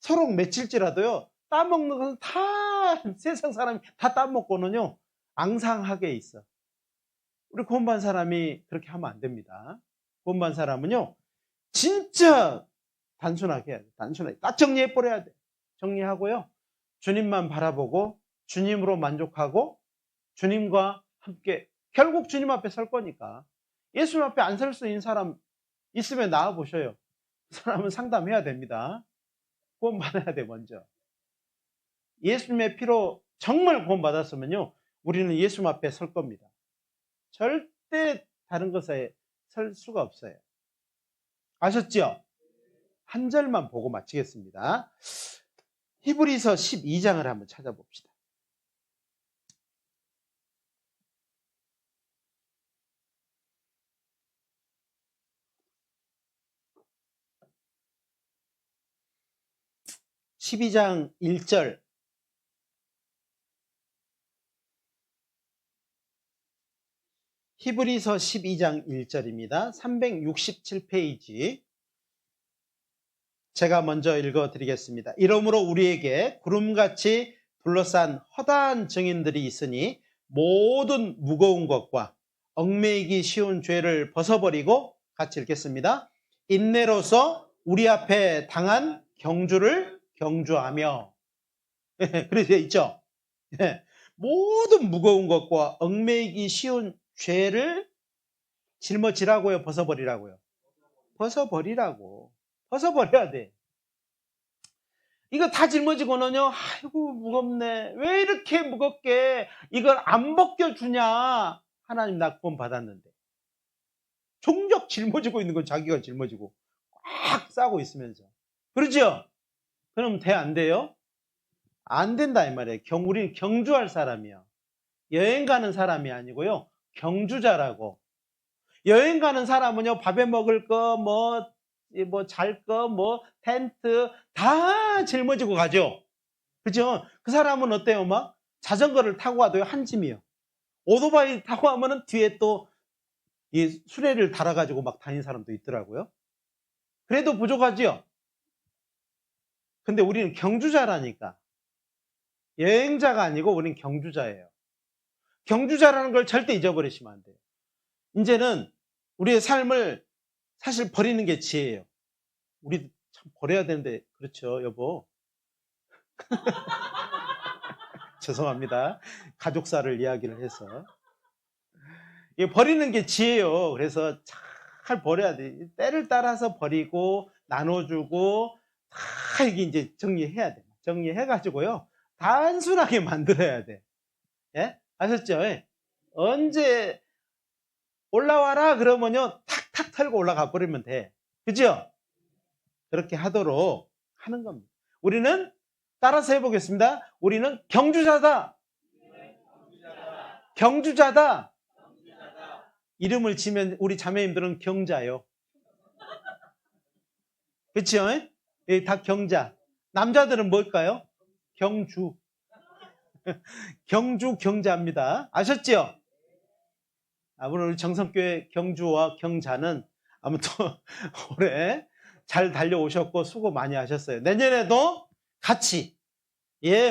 서로 맺힐지라도요, 따먹는 것은 다, 세상 사람이 다 따먹고는요, 앙상하게 있어. 우리 구원받은 사람이 그렇게 하면 안 됩니다. 구원받은 사람은요, 진짜 단순하게 해야 돼. 단순하게. 딱 정리해버려야 돼. 정리하고요, 주님만 바라보고, 주님으로 만족하고, 주님과 함께, 결국 주님 앞에 설 거니까. 예수님 앞에 안 설 수 있는 사람 있으면 나와보셔요. 그 사람은 상담해야 됩니다. 구원받아야 돼, 먼저. 예수님의 피로 정말 구원받았으면요, 우리는 예수님 앞에 설 겁니다. 절대 다른 것에 설 수가 없어요. 아셨죠? 한 절만 보고 마치겠습니다. 히브리서 12장을 한번 찾아봅시다. (12장) 1절. 히브리서 12장 1절입니다. 367페이지. 제가 먼저 읽어드리겠습니다. 이러므로 우리에게 구름같이 둘러싼 허다한 증인들이 있으니 모든 무거운 것과 얽매이기 쉬운 죄를 벗어버리고, 같이 읽겠습니다. 인내로서 우리 앞에 당한 경주를 경주하며. 그래서 있죠. 모든 무거운 것과 얽매이기 쉬운 죄를 짊어지라고요, 벗어버리라고요? 벗어버리라고. 벗어버려야 돼. 이거 다 짊어지고는요, 아이고 무겁네, 왜 이렇게 무겁게 이걸 안 벗겨주냐. 하나님, 나 구원 받았는데. 종족 짊어지고 있는 건 자기가 짊어지고 꽉 싸고 있으면서. 그러죠? 그럼 돼, 안 돼요? 안 된다 이 말이에요. 우리는 경주할 사람이야. 여행 가는 사람이 아니고요, 경주자라고. 여행 가는 사람은요, 밥에 먹을 거, 잘 거, 텐트 다 짊어지고 가죠. 그죠? 그 사람은 어때요? 막 자전거를 타고 와도요, 한 짐이요. 오토바이 타고 하면은 뒤에 또 이 수레를 달아가지고 막 다니는 사람도 있더라고요. 그래도 부족하지요? 근데 우리는 경주자라니까. 여행자가 아니고 우리는 경주자예요. 경주자라는 걸 절대 잊어버리시면 안 돼요. 이제는 우리의 삶을 사실 버리는 게 지혜예요. 우리 참 버려야 되는데, 그렇죠, 여보? 죄송합니다. 가족사를 이야기를 해서. 버리는 게 지혜예요. 그래서 잘 버려야 돼. 때를 따라서 버리고, 나눠주고, 다 이게 이제 정리해야 돼. 정리해가지고요, 단순하게 만들어야 돼. 예? 아셨죠? 예? 언제 올라와라 그러면요, 탁탁 털고 올라가 버리면 돼. 그죠? 그렇게 하도록 하는 겁니다. 우리는, 따라서 해보겠습니다. 우리는 경주자다. 경주자다. 이름을 지면 우리 자매님들은 경자요. 그렇죠? 다 경자. 남자들은 뭘까요? 경주. 경주 경자입니다. 아셨죠? 오늘 우리 정성교회 경주와 경자는 아무튼 올해 잘 달려오셨고 수고 많이 하셨어요. 내년에도 같이,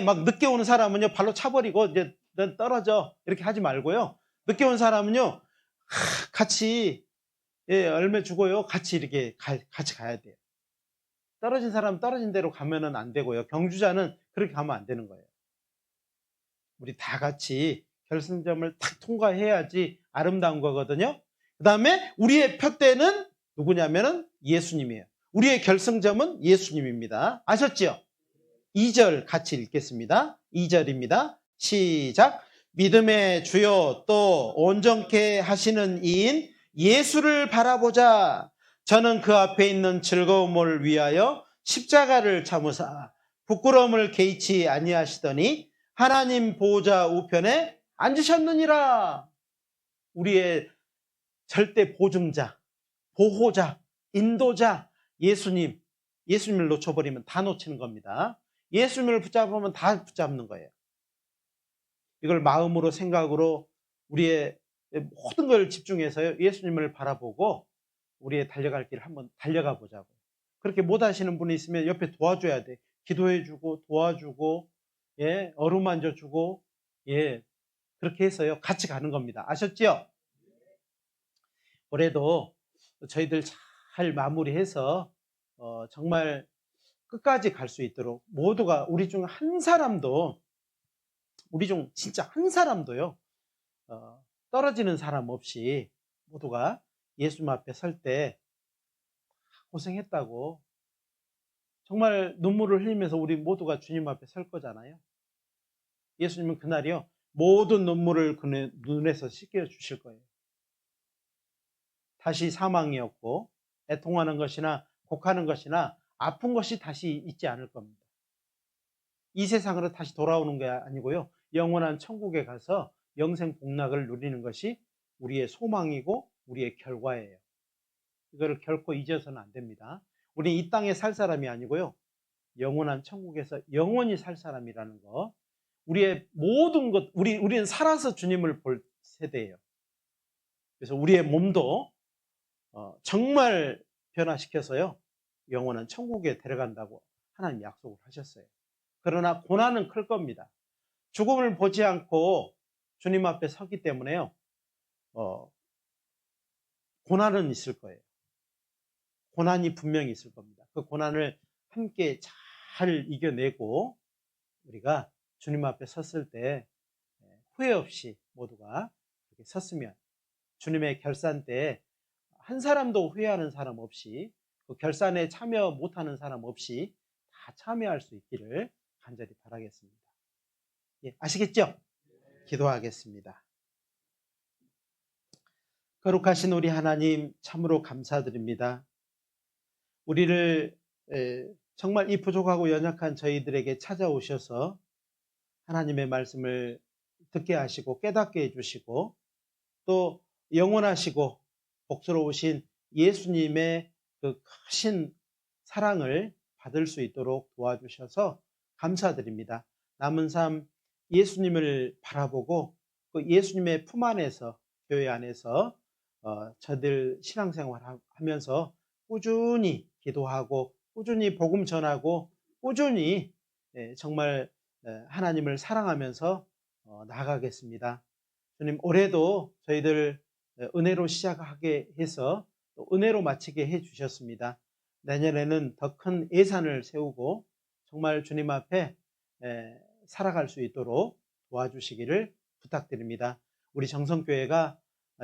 막 늦게 오는 사람은요, 발로 차버리고 이제 넌 떨어져 이렇게 하지 말고요. 늦게 온 사람은요, 같이, 열매 주고요, 같이 이렇게 같이 가야 돼요. 떨어진 사람 떨어진 대로 가면은 안 되고요. 경주자는 그렇게 가면 안 되는 거예요. 우리 다 같이 결승점을 탁 통과해야지 아름다운 거거든요. 그 다음에 우리의 표대는 누구냐면은 예수님이에요. 우리의 결승점은 예수님입니다. 아셨죠? 2절 같이 읽겠습니다. 2절입니다. 시작. 믿음의 주요 또 온전케 하시는 이인 예수를 바라보자. 저는 그 앞에 있는 즐거움을 위하여 십자가를 참으사 부끄러움을 개의치 아니하시더니 하나님 보호자 우편에 앉으셨느니라. 우리의 절대 보증자, 보호자, 인도자 예수님을 놓쳐버리면 다 놓치는 겁니다. 예수님을 붙잡으면 다 붙잡는 거예요. 이걸 마음으로 생각으로 우리의 모든 걸 집중해서 예수님을 바라보고 우리의 달려갈 길을 한번 달려가 보자고. 그렇게 못 하시는 분이 있으면 옆에 도와줘야 돼. 기도해주고 도와주고 어루만져주고 그렇게 해서요 같이 가는 겁니다. 아셨죠? 올해도 저희들 잘 마무리해서 정말 끝까지 갈 수 있도록 모두가 우리 중 한 사람도 우리 중 진짜 한 사람도요 떨어지는 사람 없이 모두가 예수님 앞에 설 때 고생했다고 정말 눈물을 흘리면서 우리 모두가 주님 앞에 설 거잖아요. 예수님은 그날이요 모든 눈물을 그 눈에서 씻겨 주실 거예요. 다시 사망이었고 애통하는 것이나 곡하는 것이나 아픈 것이 다시 있지 않을 겁니다. 이 세상으로 다시 돌아오는 게 아니고요 영원한 천국에 가서 영생 복락을 누리는 것이 우리의 소망이고 우리의 결과예요. 이거를 결코 잊어서는 안 됩니다. 우리 이 땅에 살 사람이 아니고요 영원한 천국에서 영원히 살 사람이라는 거. 우리의 모든 것 우리는 살아서 주님을 볼 세대예요. 그래서 우리의 몸도 정말 변화시켜서요 영원한 천국에 데려간다고 하나님 약속을 하셨어요. 그러나 고난은 클 겁니다. 죽음을 보지 않고 주님 앞에 서기 때문에요 고난은 있을 거예요. 고난이 분명히 있을 겁니다. 그 고난을 함께 잘 이겨내고 우리가 주님 앞에 섰을 때 후회 없이 모두가 이렇게 섰으면 주님의 결산 때 한 사람도 후회하는 사람 없이 그 결산에 참여 못하는 사람 없이 다 참여할 수 있기를 간절히 바라겠습니다. 아시겠죠? 기도하겠습니다. 거룩하신 우리 하나님 참으로 감사드립니다. 우리를 정말 이 부족하고 연약한 저희들에게 찾아오셔서 하나님의 말씀을 듣게 하시고 깨닫게 해주시고 또 영원하시고 복스러우신 예수님의 그 크신 사랑을 받을 수 있도록 도와주셔서 감사드립니다. 남은 삶 예수님을 바라보고 그 예수님의 품 안에서 교회 안에서 저들 신앙생활 하면서 꾸준히 기도하고 꾸준히 복음 전하고 꾸준히 정말 하나님을 사랑하면서 나아가겠습니다. 주님 올해도 저희들 은혜로 시작하게 해서 또 은혜로 마치게 해주셨습니다. 내년에는 더 큰 예산을 세우고 정말 주님 앞에 살아갈 수 있도록 도와주시기를 부탁드립니다. 우리 정성교회가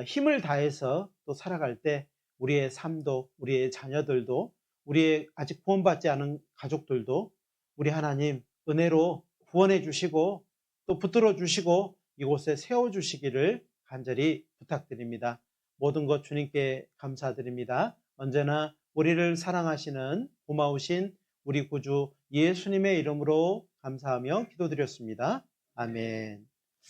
힘을 다해서 또 살아갈 때 우리의 삶도 우리의 자녀들도 우리의 아직 구원받지 않은 가족들도 우리 하나님 은혜로 구원해 주시고 또 붙들어 주시고 이곳에 세워 주시기를 간절히 부탁드립니다. 모든 것 주님께 감사드립니다. 언제나 우리를 사랑하시는 고마우신 우리 구주 예수님의 이름으로 감사하며 기도드렸습니다. 아멘.